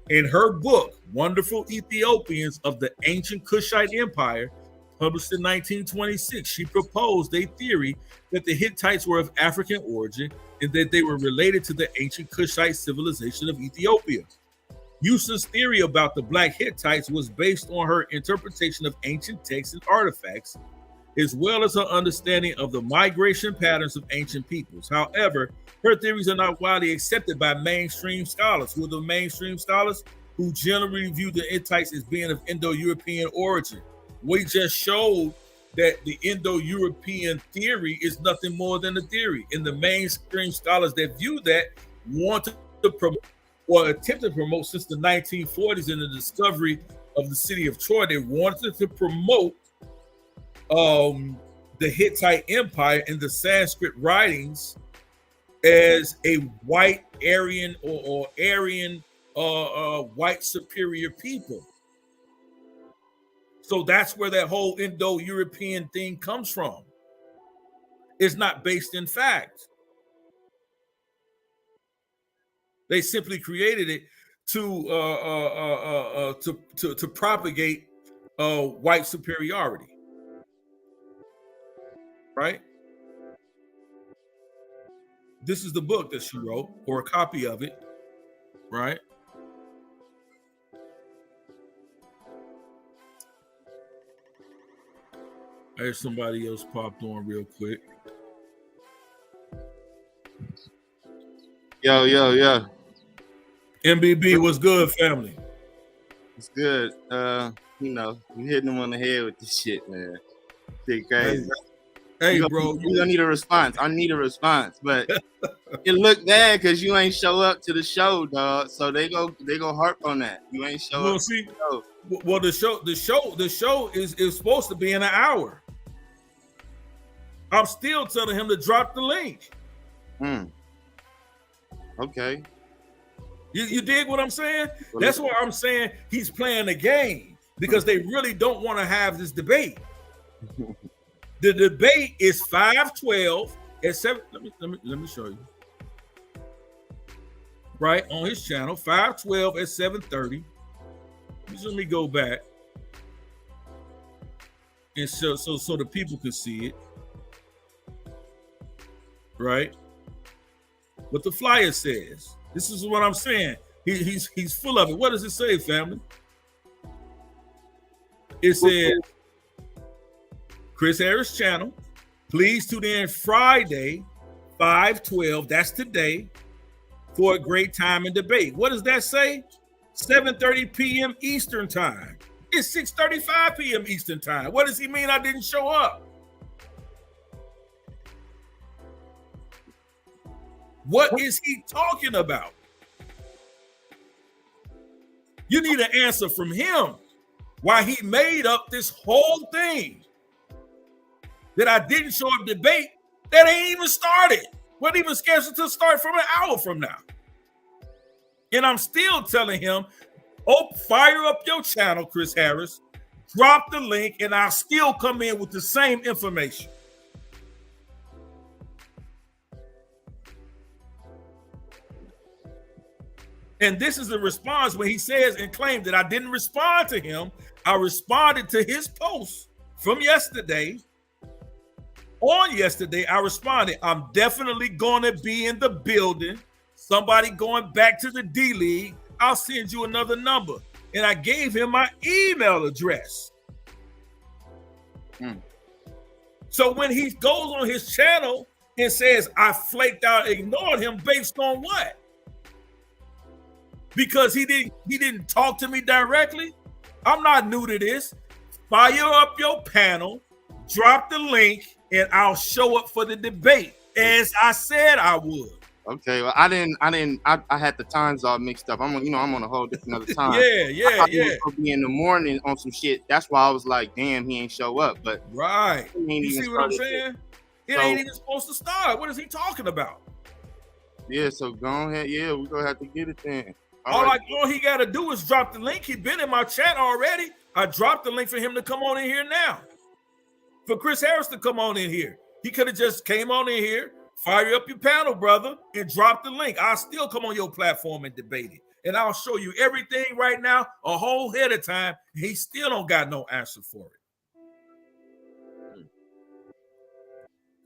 In her book, Wonderful Ethiopians of the Ancient Kushite Empire, published in 1926, she proposed a theory that the Hittites were of African origin and that they were related to the ancient Kushite civilization of Ethiopia. Houston's theory about the Black Hittites was based on her interpretation of ancient texts and artifacts, as well as her understanding of the migration patterns of ancient peoples. However, her theories are not widely accepted by mainstream scholars. Who are the mainstream scholars? Who generally view the Hittites as being of Indo-European origin. We just showed that the Indo-European theory is nothing more than a theory. And the mainstream scholars that view that want to promote, or attempt to promote, since the 1940s and the discovery of the city of Troy, they wanted to promote the Hittite Empire and the Sanskrit writings as a white Aryan or Aryan white superior people. So that's where that whole Indo-European thing comes from. It's not based in fact. They simply created it to propagate white superiority, right? This is the book that she wrote, or a copy of it, right? There's somebody else popped on real quick. Yo. MBB was good, family. It's good. You know, you hitting them on the head with this shit, man. Shit crazy. Hey, bro. You don't need a response. I need a response, but it looked bad because you ain't show up to the show, dog. So they go harp on that. You ain't show up. See, well, the show is supposed to be in an hour. I'm still telling him to drop the link. Okay. You dig what I'm saying? That's why I'm saying he's playing the game, because they really don't want to have this debate. The debate is 5/12 at 7. Let me show you. Right on his channel, 5/12 at 7:30. Let me go back, and so the people can see it. Right? What the flyer says. This is what I'm saying. He's full of it. What does it say, family? It says, Chris Harris channel, please tune in Friday, 5/12, that's today, for a great time and debate. What does that say? 7:30 p.m. Eastern time. It's 6:35 p.m. Eastern time. What does he mean I didn't show up? What is he talking about? You need an answer from him why he made up this whole thing that I didn't show up debate That ain't even started. Wasn't even scheduled to start from an hour from now. And I'm still telling him, oh, fire up your channel, Chris Harris. Drop the link, and I'll still come in with the same information. And this is the response when he says and claimed that I didn't respond to him. I responded to his post from yesterday. On yesterday, I responded, I'm definitely going to be in the building. Somebody going back to the D League. I'll send you another number. And I gave him my email address. So when he goes on his channel and says, I flaked out, ignored him based on what? Because he didn't talk to me directly. I'm not new to this. Fire up your panel, drop the link, and I'll show up for the debate as I said I would. Okay, well, I had the times all mixed up. I'm on a whole different other time. Yeah. He was gonna be in the morning on some shit. That's why I was like, damn, he ain't show up. But right, you see what I'm saying? It ain't even supposed to start. What is he talking about? Yeah, so go ahead. Yeah, we're gonna have to get it then. All he got to do is drop the link. He's been in my chat already. I dropped the link for him to come on in here now. For Chris Harris to come on in here. He could have just came on in here, fire up your panel, brother, and drop the link. I'll still come on your platform and debate it. And I'll show you everything right now, a whole head of time. And he still don't got no answer for it.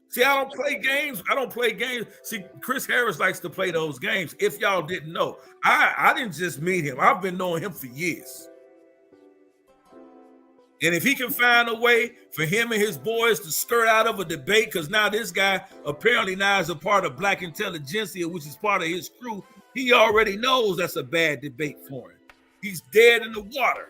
See, I don't play games. See, Chris Harris likes to play those games. If y'all didn't know, I didn't just meet him. I've been knowing him for years. And if he can find a way for him and his boys to skirt out of a debate, because now this guy apparently now is a part of Black Intelligentsia, which is part of his crew, he already knows that's a bad debate for him. He's dead in the water.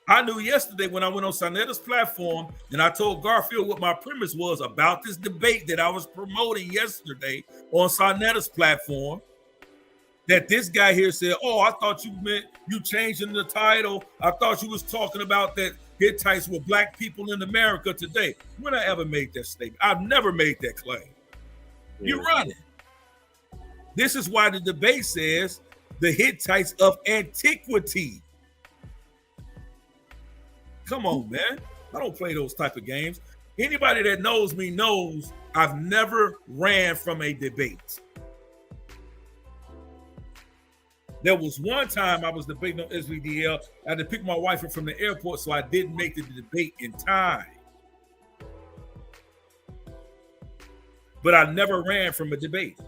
I knew yesterday when I went on Sanetta's platform and I told Garfield what my premise was about this debate that I was promoting yesterday on Sanetta's platform, that this guy here said, oh, I thought you meant you changing the title. I thought you was talking about that Hittites were black people in America today. When I ever made that statement? I've never made that claim. Yeah. You're running. This is why the debate says the Hittites of Antiquity. Come on, man. I don't play those type of games. Anybody that knows me knows I've never ran from a debate. There was one time I was debating on SVDL. I had to pick my wife up from the airport, so I didn't make the debate in time. But I never ran from a debate.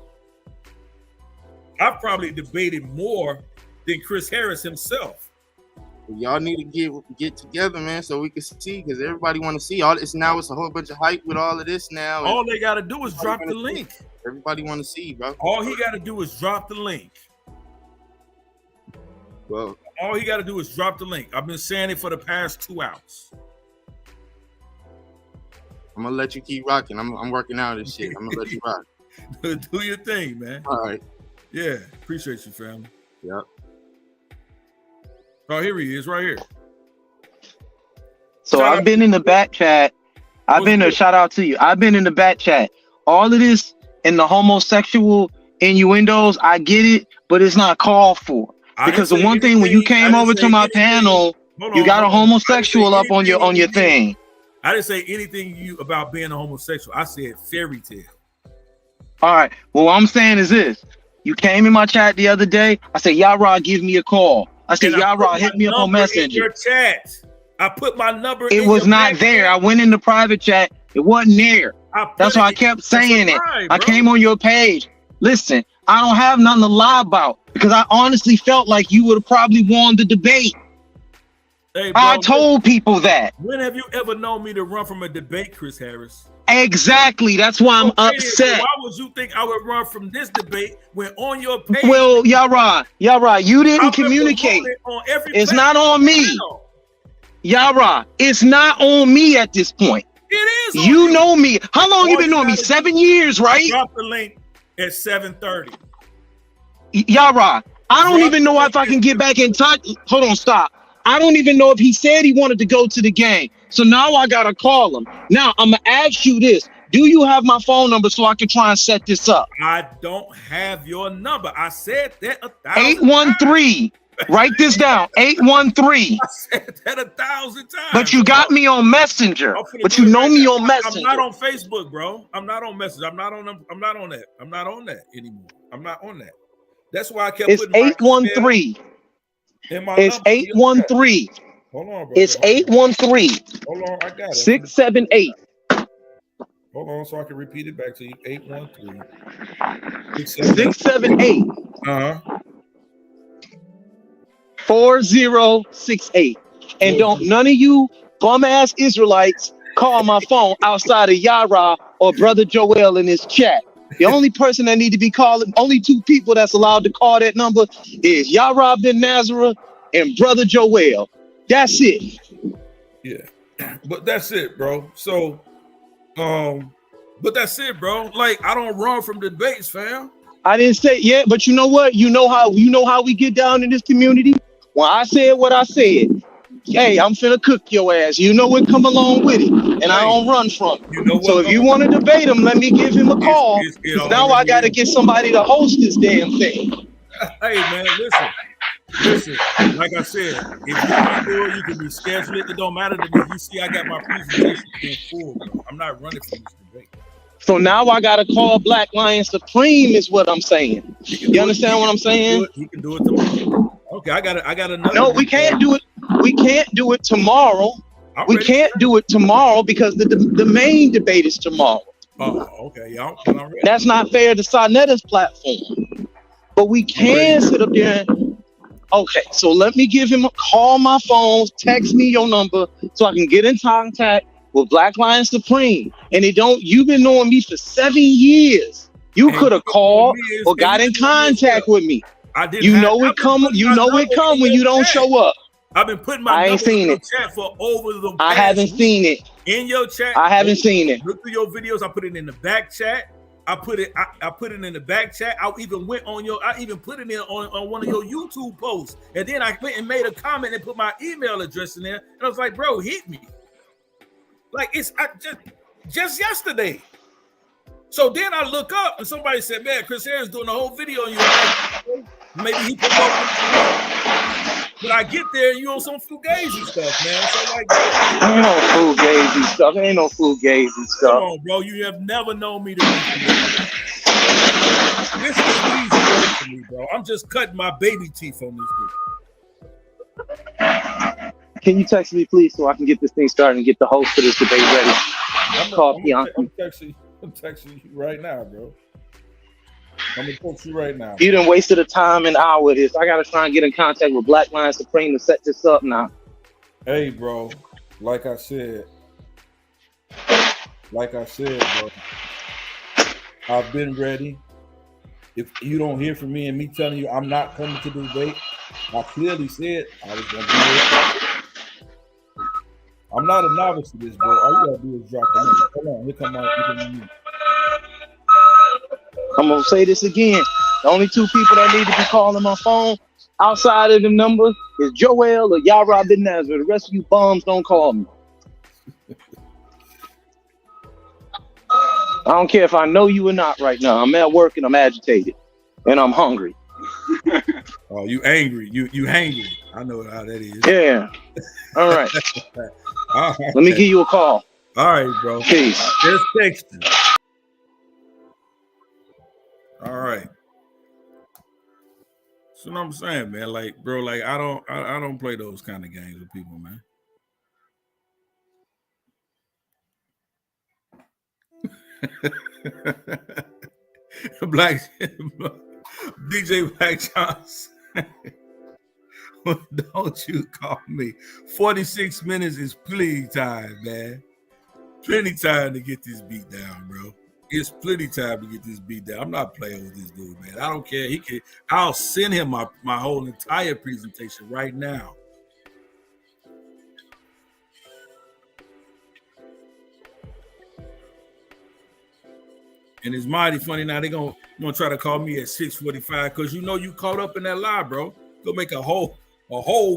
I've probably debated more than Chris Harris himself. Y'all need to get together, man, so we can see, because everybody want to see all this. Now it's a whole bunch of hype with all of this now. All they got to do is drop the link. Everybody want to see, bro. All he got to do is drop the link. Well, all he got to do is drop the link. I've been saying it for the past 2 hours. I'm gonna let you keep rocking. I'm working out this shit. I'm gonna let you rock. Do your thing, man. All right. Yeah, appreciate you, family. Yep. Oh, here he is, right here. So I've been in the back chat. Shout out to you. I've been in the back chat. All of this and the homosexual innuendos, I get it, but it's not called for. Because the one thing when you came over to my panel, you got a homosexual up on your thing. I didn't say anything about being a homosexual. I said fairy tale. All right. Well, what I'm saying is this. You came in my chat the other day. I said, Yara, give me a call. I said, Yara, hit me up on Messenger. Your chat. I put my number. It was not there. I went in the private chat. It wasn't there. That's why I kept saying it. I came on your page. Listen, I don't have nothing to lie about because I honestly felt like you would have probably won the debate. Hey, bro, I told people that. When have you ever known me to run from a debate, Chris Harris? Exactly. That's why I'm upset. So why would you think I would run from this debate when on your page? Well, Yara, you didn't communicate. It's not on me. Yara, it's not on me at this point. It is. You know me. How long you been knowing me? 7 years, right? Drop the link at 7:30. Yara, I don't even know if I can get back in touch. Hold on, stop. I don't even know if he said he wanted to go to the game. So now I gotta call him. Now I'm gonna ask you this: do you have my phone number so I can try and set this up? I don't have your number. I said that 1,000 813. Write this down. 813. I said that 1,000 times. But you got me on Messenger. But you know me on Messenger. I'm not on Facebook, bro. I'm not on Messenger. I'm not on that. I'm not on that anymore. I'm not on that. That's why I kept it's putting 813. It's 813. Hold on, bro. It's 813. Hold on, I got it. 678. Hold on, so I can repeat it back to you. 813. 678. 4068. And don't none of you bum ass Israelites call my phone outside of Yara or Brother Joel in his chat. The only person that need to be calling, only two people that's allowed to call that number is Yara bin Nazareth and Brother Joel. That's it. Yeah, but that's it, bro. So, but that's it, bro. Like, I don't run from debates, fam. I didn't say yeah, but you know what? You know how we get down in this community? When I said what I said, hey, I'm finna cook your ass. You know it come along with it, and I don't run from it. You know what, so if you want to debate him, let me give him a call. Now I got to get somebody to host this damn thing. Hey, man, listen. Like I said, if you can do it, you can reschedule it. It don't matter to me. You see, I got my presentation in full, bro. I'm not running from this debate. So now I got to call Black Lion Supreme is what I'm saying. You understand what I'm saying? He can do it tomorrow. Okay, I got another. No, we can't do it. We can't do it tomorrow. We can't do it tomorrow because the main debate is tomorrow. Oh, okay, y'all. That's not fair to Sanetta's platform. But we can sit up there and okay, so let me give him a call my phone, text me your number so I can get in contact with Black Lion Supreme. And you've been knowing me for 7 years. You could have called or got in contact with me. You know it come when you don't show up. I've been putting my number in your chat for over the I haven't seen it. In your chat. I haven't seen it. Look through your videos. I put it in the back chat. I put it in the back chat. I even put it in on one of your YouTube posts. And then I went and made a comment and put my email address in there. And I was like, bro, hit me. Like just yesterday. So then I look up and somebody said, man, Chris Harris doing the whole video on you. Like, maybe he put up. But I get there and you on some fugazi stuff, man. So like, ain't no fugazi stuff. Ain't no fugazi stuff. Come on, bro. You have never known me to be. This is easy for me, bro. I'm just cutting my baby teeth on this dude. Can you text me, please, so I can get this thing started and get the host for this debate ready? I'm texting you right now, bro. I'm gonna text you right now. You done wasted a time and hour with this. I gotta try and get in contact with Black Lion Supreme to set this up now. Hey, bro. Like I said, bro. I've been ready. If you don't hear from me and me telling you I'm not coming to the debate, I clearly said I was gonna do it. I'm not a novice to this, bro. All you gotta do is drop the link. Hold on, here come my. I'm gonna say this again. The only two people that need to be calling my phone outside of the number is Joel or Yara bin Nazareth. The rest of you bums don't call me. I don't care if I know you or not right now. I'm at work and I'm agitated and I'm hungry. Oh, you angry. You hangry. I know how that is. Yeah. All right. All right. Let me give you a call. All right, bro. Peace. Just texting. All right. So what I'm saying, man, like, bro, like I don't play those kind of games with people, man. Black DJ Black Johnson. Don't you call me. 46 minutes is plenty time, man. Plenty time to get this beat down, bro. It's plenty time to get this beat down. I'm not playing with this dude, man. I don't care. I'll send him my whole entire presentation right now. And it's mighty funny now. They're gonna try to call me at 6:45 because you know you caught up in that lie, bro. Go make a whole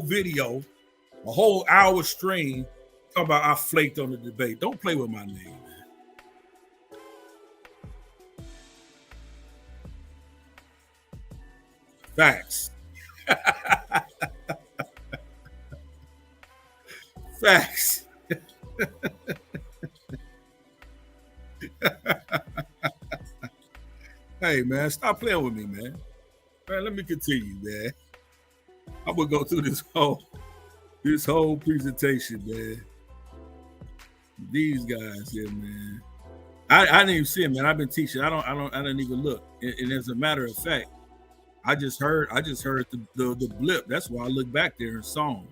video, a whole hour stream Talk about I flaked on the debate. Don't play with my name, man. Facts. Facts. Hey, man, stop playing with me, man. Man, let me continue, man. I'm gonna go through this whole presentation, man. These guys here, man. I didn't even see it, man. I've been teaching. I didn't even look. And as a matter of fact, I just heard the blip. That's why I looked back there and saw him.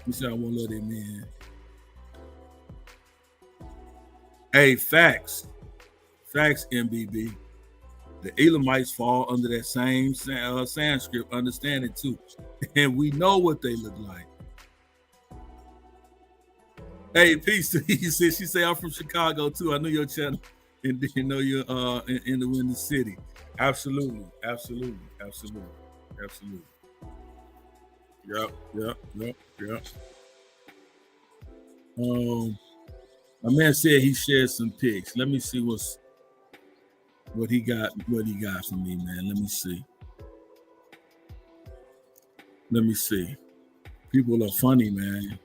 You said I won't let him in. Hey, facts, MBB. The Elamites fall under that same Sanskrit understanding too, and we know what they look like. Hey, peace to you. She say I'm from Chicago too. I know your channel, and you know you're in the Windy City. Absolutely. Yep. My man said he shared some pics. Let me see what he got from me, man. Let me see. People are funny, man.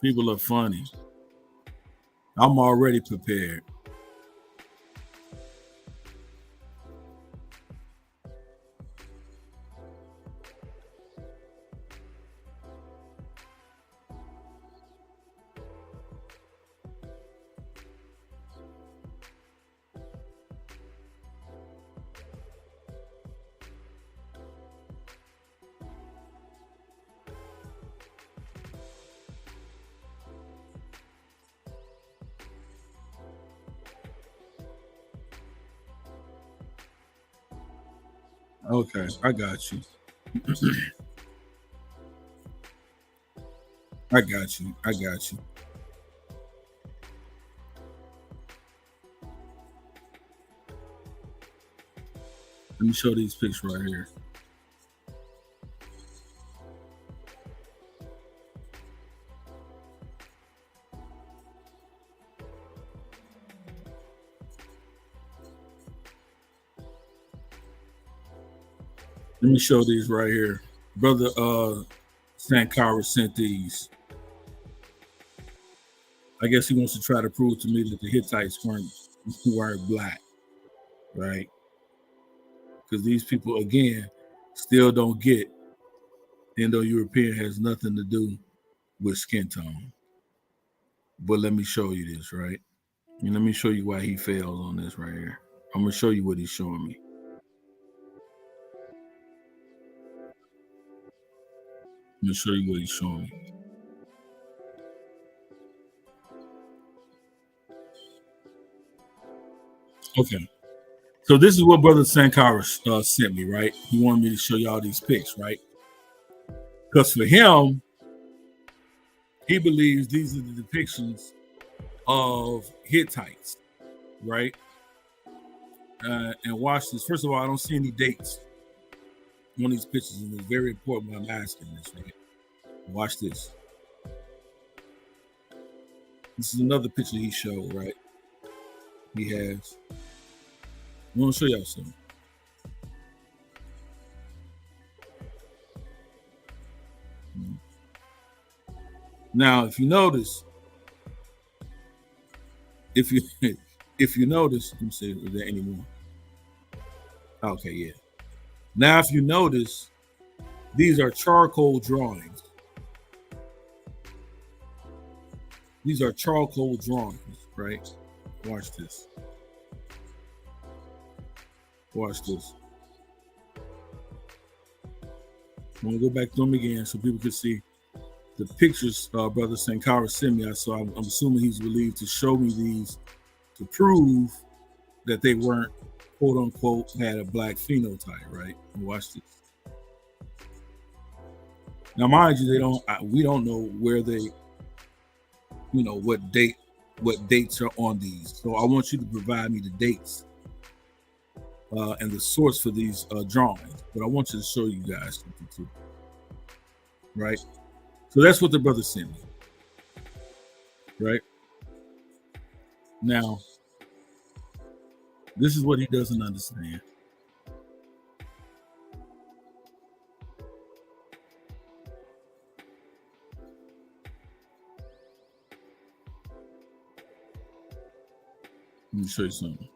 People are funny. I'm already prepared. Okay, I got you. I got you. Let me show these pics right here. Let me show these right here. Brother Sankara sent these. I guess he wants to try to prove to me that the Hittites weren't black, right? Because these people, again, still don't get Indo-European has nothing to do with skin tone. But let me show you this, right? And let me show you why he fails on this right here. I'm going to show you what he's showing me. Let me show you what he's showing me. Okay. So this is what Brother Sankara sent me, right? He wanted me to show y'all these pics, right? Because for him, he believes these are the depictions of Hittites, right? And watch this. First of all, I don't see any dates on these pictures, and it's very important when I'm asking this, right? Watch this. This is another picture he showed, right? He has. I want to show y'all something. Now, if you notice, if you notice, let me see, is there any more? Okay, yeah. Now, if you notice, these are charcoal drawings. These are charcoal drawings, right? Watch this. Watch this. I'm going to go back to them again so people can see the pictures Brother Sankara sent me. So I'm assuming he's relieved to show me these to prove that they weren't, quote unquote, had a black phenotype, right? And watch this. Now, mind you, we don't know where they, what dates are on these. So I want you to provide me the dates and the source for these drawings. But I want you to show you guys something too. right? So that's what the brother sent me, right? Now, this is what he doesn't understand. Let me show you something.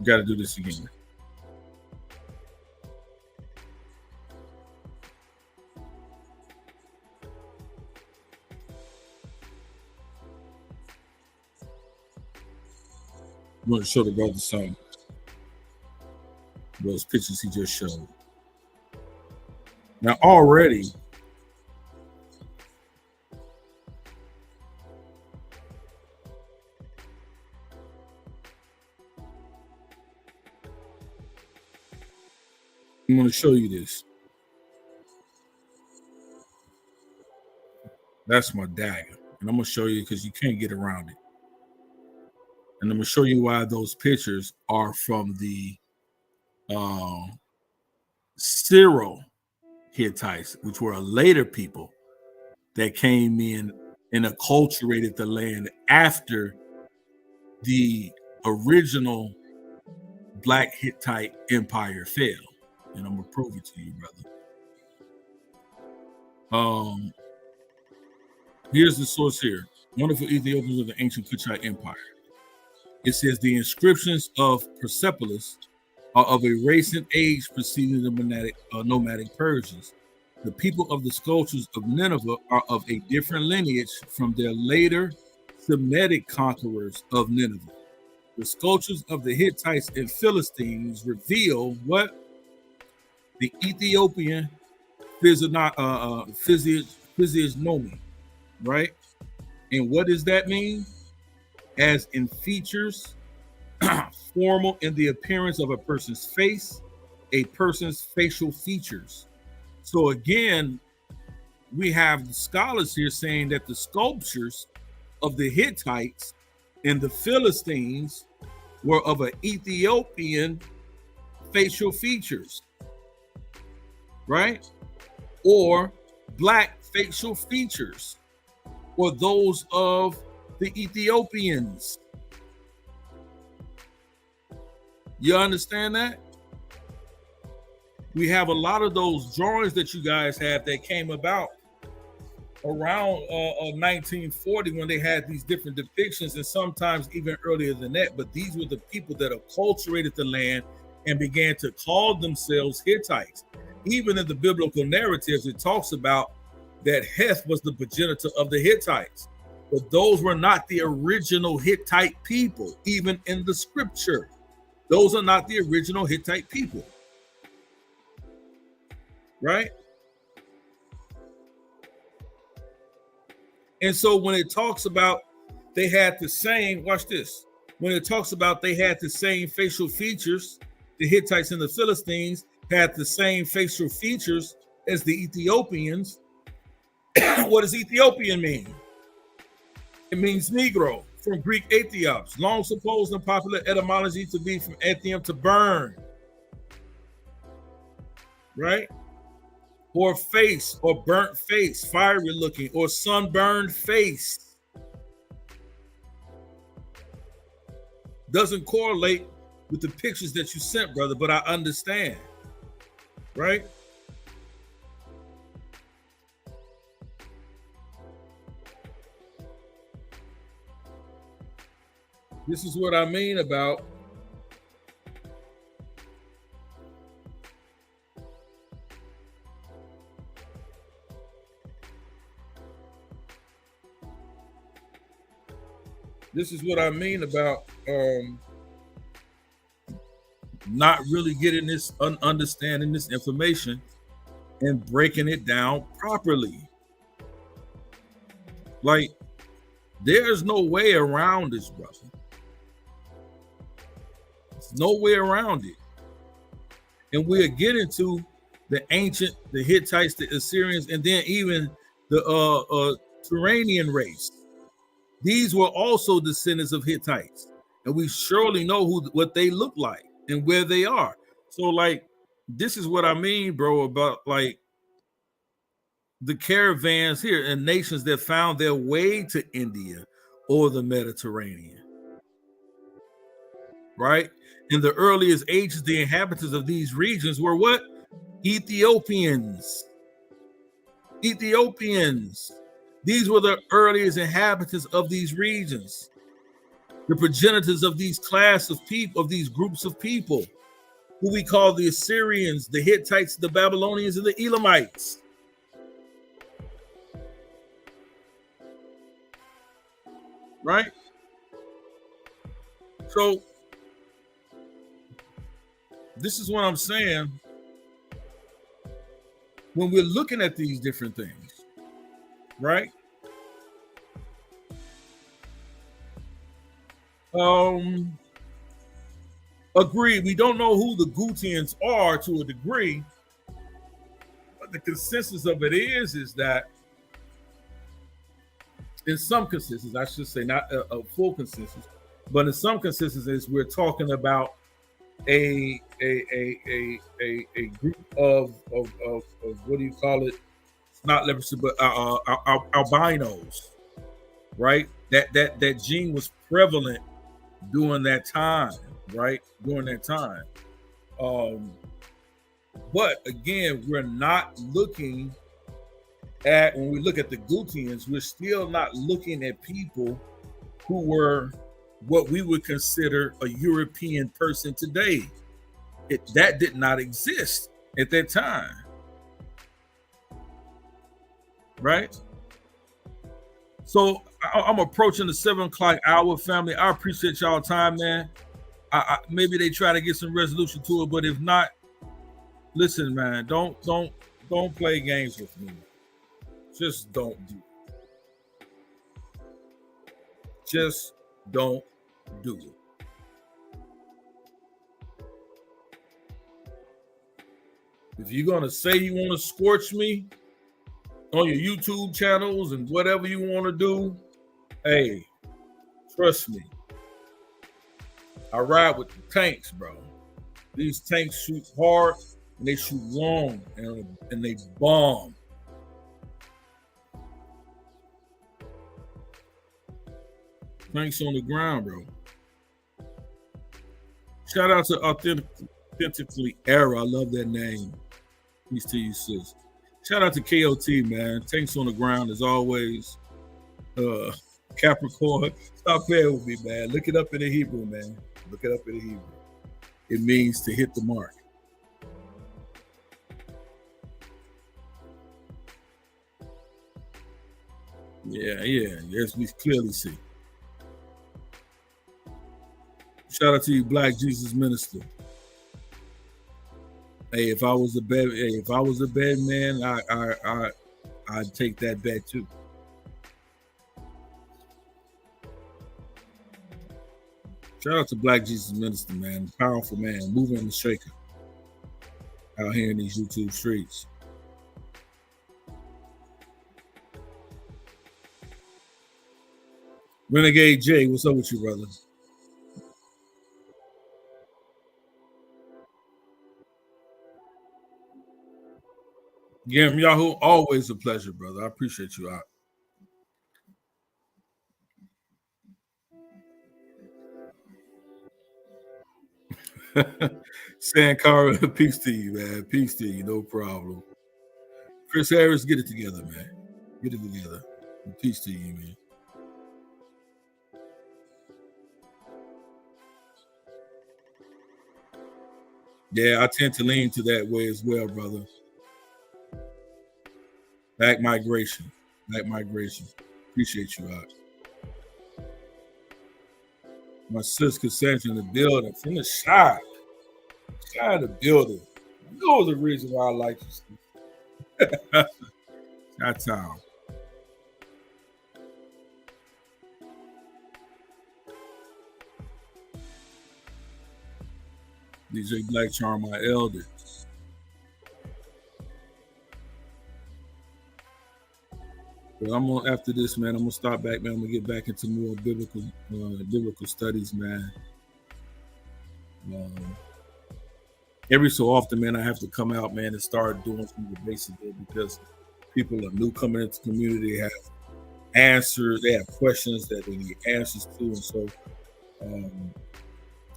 Got to do this again. I'm going to show the brother some those pictures he just showed. Now, already, I'm going to show you this. That's my dagger. And I'm going to show you because you can't get around it. And I'm going to show you why those pictures are from the Syro Hittites, which were a later people that came in and acculturated the land after the original Black Hittite Empire fell. And I'm going to prove it to you, brother. Here's the source here. Wonderful Ethiopians of the ancient Kushite Empire. It says the inscriptions of Persepolis are of a recent age preceding the nomadic Persians. The people of the sculptures of Nineveh are of a different lineage from their later Semitic conquerors of Nineveh. The sculptures of the Hittites and Philistines reveal what? The Ethiopian physiognomy, right? And what does that mean? As in features, formal in the appearance of a person's face, a person's facial features. So again, we have the scholars here saying that the sculptures of the Hittites and the Philistines were of an Ethiopian facial features, right? Or Black facial features, or those of the Ethiopians. You understand that? We have a lot of those drawings that you guys have that came about around 1940 when they had these different depictions, and sometimes even earlier than that. But these were the people that acculturated the land and began to call themselves Hittites. Even in the biblical narratives, it talks about that Heth was the progenitor of the Hittites. But those were not the original Hittite people, even in the scripture. Those are not the original Hittite people. Right? And so when it talks about they had the same, watch this. When it talks about they had the same facial features, the Hittites and the Philistines had the same facial features as the Ethiopians. What does Ethiopian mean? It means Negro, from Greek Aethiops, long supposed and popular etymology to be from Aethium, to burn, right? Or face, or burnt face, fiery looking, or sunburned face. Doesn't correlate with the pictures that you sent, brother, but I understand, right? This is what I mean about this is what I mean about not really getting this, understanding this information and breaking it down properly. Like, there's no way around this, brother. There's no way around it. And we'll get into the ancient, the Hittites, the Assyrians, and then even the Turanian race. These were also descendants of Hittites, and we surely know what they look like and where they are. So, like, this is what I mean, bro, about like the caravans here and nations that found their way to India or the Mediterranean, right? In the earliest ages, the inhabitants of these regions were what? Ethiopians. Ethiopians. These were the earliest inhabitants of these regions, the progenitors of these class of people, of these groups of people, who we call the Assyrians, the Hittites, the Babylonians, and the Elamites. Right? So, this is what I'm saying. When we're looking at these different things, right? Agreed. We don't know who the Gutians are to a degree, but the consensus of it is that in some consensus, I should say, not a full consensus, but in some consensus, we're talking about a group of what do you call it? It's not leprosy, but albinos, right? That gene was prevalent during that time, right? During that time. But again, we're not looking at, when we look at the Gutians, we're still not looking at people who were what we would consider a European person today. That did not exist at that time, right? So I'm approaching the 7 o'clock hour, family. I appreciate y'all time, man. Maybe they try to get some resolution to it, but if not, listen, man, don't play games with me. Just don't do it. Just don't do it. If you're gonna say you want to scorch me on your YouTube channels and whatever you want to do, hey, trust me. I ride with the tanks, bro. These tanks shoot hard and they shoot long and they bomb. Tanks on the ground, bro. Shout out to Authentically Era. I love that name. Peace to you, sis. Shout out to KOT, man. Tanks on the ground as always. Capricorn. Stop playing with me, man. Look it up in the Hebrew, man. Look it up in the Hebrew. It means to hit the mark. Yeah. As we clearly see. Shout out to you, Black Jesus Minister. Hey, if I was a bad man, I'd take that bet too. Shout out to Black Jesus Minister, man. Powerful man, moving and shaker out here in these YouTube streets. Renegade J, what's up with you, brother? Gam Yahoo, always a pleasure, brother. I appreciate you out. Sankara, peace to you, man. Peace to you, no problem. Chris Harris, get it together, man. Get it together. Peace to you, man. Yeah, I tend to lean to that way as well, brother. Back migration. Appreciate you out. My sister Cassandra in the building from the shy. Shy of the building. I know the reason why I like you. Shy Town. DJ Black Charm, my elder. But I'm gonna, after this, man, I'm gonna start back, man. I'm gonna get back into more biblical studies, man. Every so often, man, I have to come out, man, and start doing some of the basics there because people are new coming into the community. They have answers, they have questions that they need answers to, and so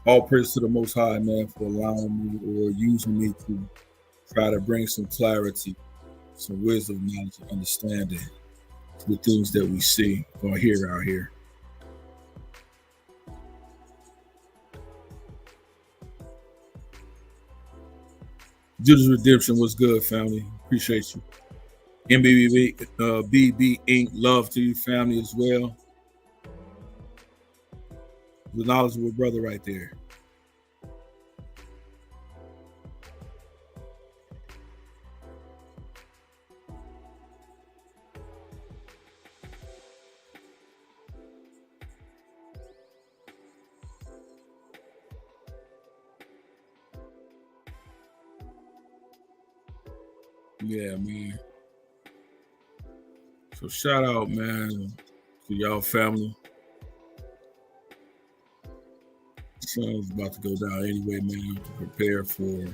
all praise to the Most High, man, for allowing me or using me to try to bring some clarity, some wisdom, knowledge, and understanding to the things that we see or hear out here. Judas Redemption was good, family. Appreciate you. BB Inc. Love to you, family, as well. The knowledgeable brother right there. Yeah, man. So shout out, man, to y'all family. Sun's about to go down anyway, man. To prepare for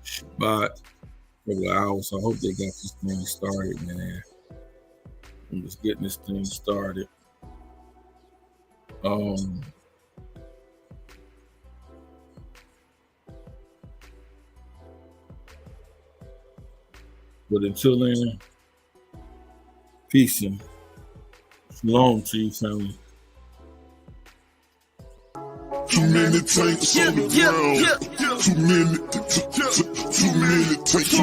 Shabbat. A couple of hours. So I hope they got this thing started, man. I'm just getting this thing started. But until then, peace and shalom to you, family. Too many tanks on the ground. Too many tanks. Too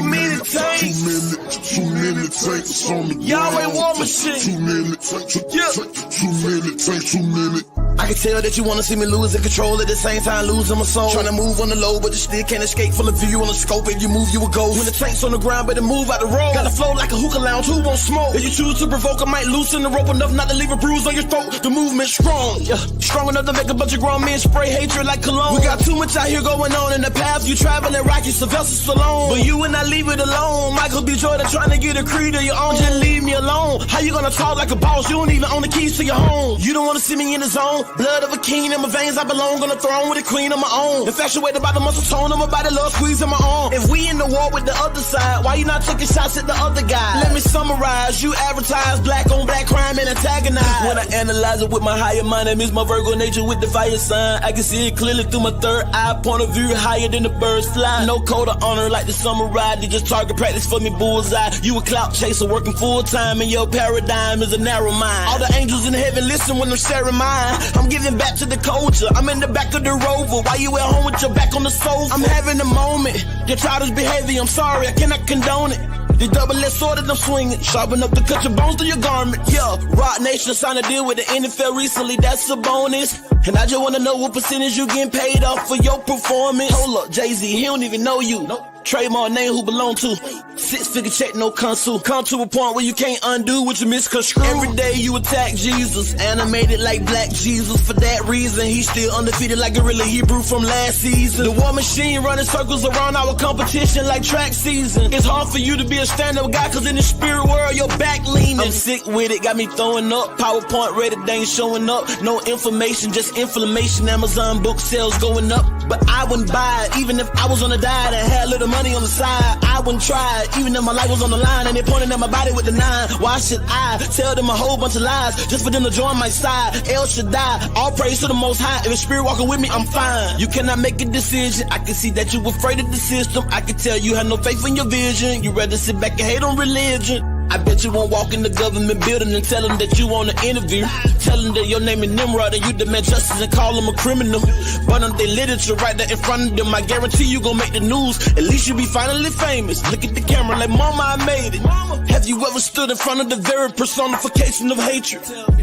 many tanks on the ground. Yahweh war machine. Too many tanks. Too many tanks. Too many. I can tell that you wanna see me lose in control at the same time losing my soul. Trying to move on the low, but you still can't escape from the view on the scope. If you move, you will go. When the tank's on the ground, better move out the road. Gotta flow like a hookah lounge, who won't smoke? If you choose to provoke, I might loosen the rope enough not to leave a bruise on your throat. The movement's strong, yeah. Strong enough to make a bunch of grown men spray hatred like cologne. We got too much out here going on in the path you traveling, Rocky Sylvester Stallone. But you and I leave it alone. Michael B. Jordan trying to get a creed of your own, just leave me alone. How you gonna talk like a boss? You don't even own the keys to your home. You don't wanna see me in the zone. Blood of a king in my veins, I belong on the throne with a queen of my own. Infatuated by the muscle tone of my body, love squeezing my arm. If we in the war with the other side, why you not taking shots at the other guy? Let me summarize, you advertise black on black crime and antagonize. When I analyze it with my higher mind, I miss my Virgo nature with the fire sign. I can see it clearly through my third eye, point of view higher than the birds fly. No code of honor like the samurai, they just target practice for me bullseye. You a clout chaser working full time and your paradigm is a narrow mind. All the angels in heaven listen when I'm sharing mine. I'm giving back to the culture, I'm in the back of the Rover. Why you at home with your back on the sofa? I'm having a moment, your childish behavior, I'm sorry, I cannot condone it. The double-edged sword that I'm swinging, sharp enough to cut your bones through your garment. Yeah, Rock Nation signed a deal with the NFL recently, that's a bonus. And I just wanna know what percentage you getting paid off for your performance. Hold up, Jay-Z, he don't even know you. Nope. Trademark name who belong to. 6-figure check, no consul. Come to a point where you can't undo what you misconstrue. Every day you attack Jesus, animated like Black Jesus. For that reason, he's still undefeated like Gorilla Hebrew from last season. The war machine running circles around our competition like track season. It's hard for you to be a stand-up guy, cause in the spirit world, your back leaning. I'm sick with it, got me throwing up. PowerPoint ready, they ain't showing up. No information, just inflammation. Amazon book sales going up. But I wouldn't buy it, even if I was on a diet and had a little money on the side. I wouldn't try it, even if my life was on the line and they pointing at my body with the 9. Why should I tell them a whole bunch of lies just for them to join my side? El Shaddai, all praise to the Most High. If the spirit walking with me, I'm fine. You cannot make a decision. I can see that you afraid of the system. I can tell you have no faith in your vision. You rather sit back and hate on religion. I bet you won't walk in the government building and tell them that you want to interview. Tell them that your name is Nimrod and you demand justice and call them a criminal. Burn up their literature right there in front of them. I guarantee you gon' make the news. At least you be finally famous. Look at the camera like, mama, I made it. Have you ever stood in front of the very personification of hatred?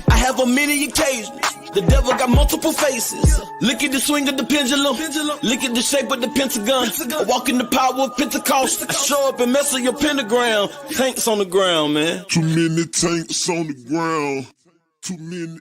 I have on many occasions. The devil got multiple faces. Look at the swing of the pendulum. Look at the shape of the pentagon. I walk in the power of Pentecost. I show up and mess with your pentagram. Tanks on the ground, man. Too many tanks on the ground. Too many.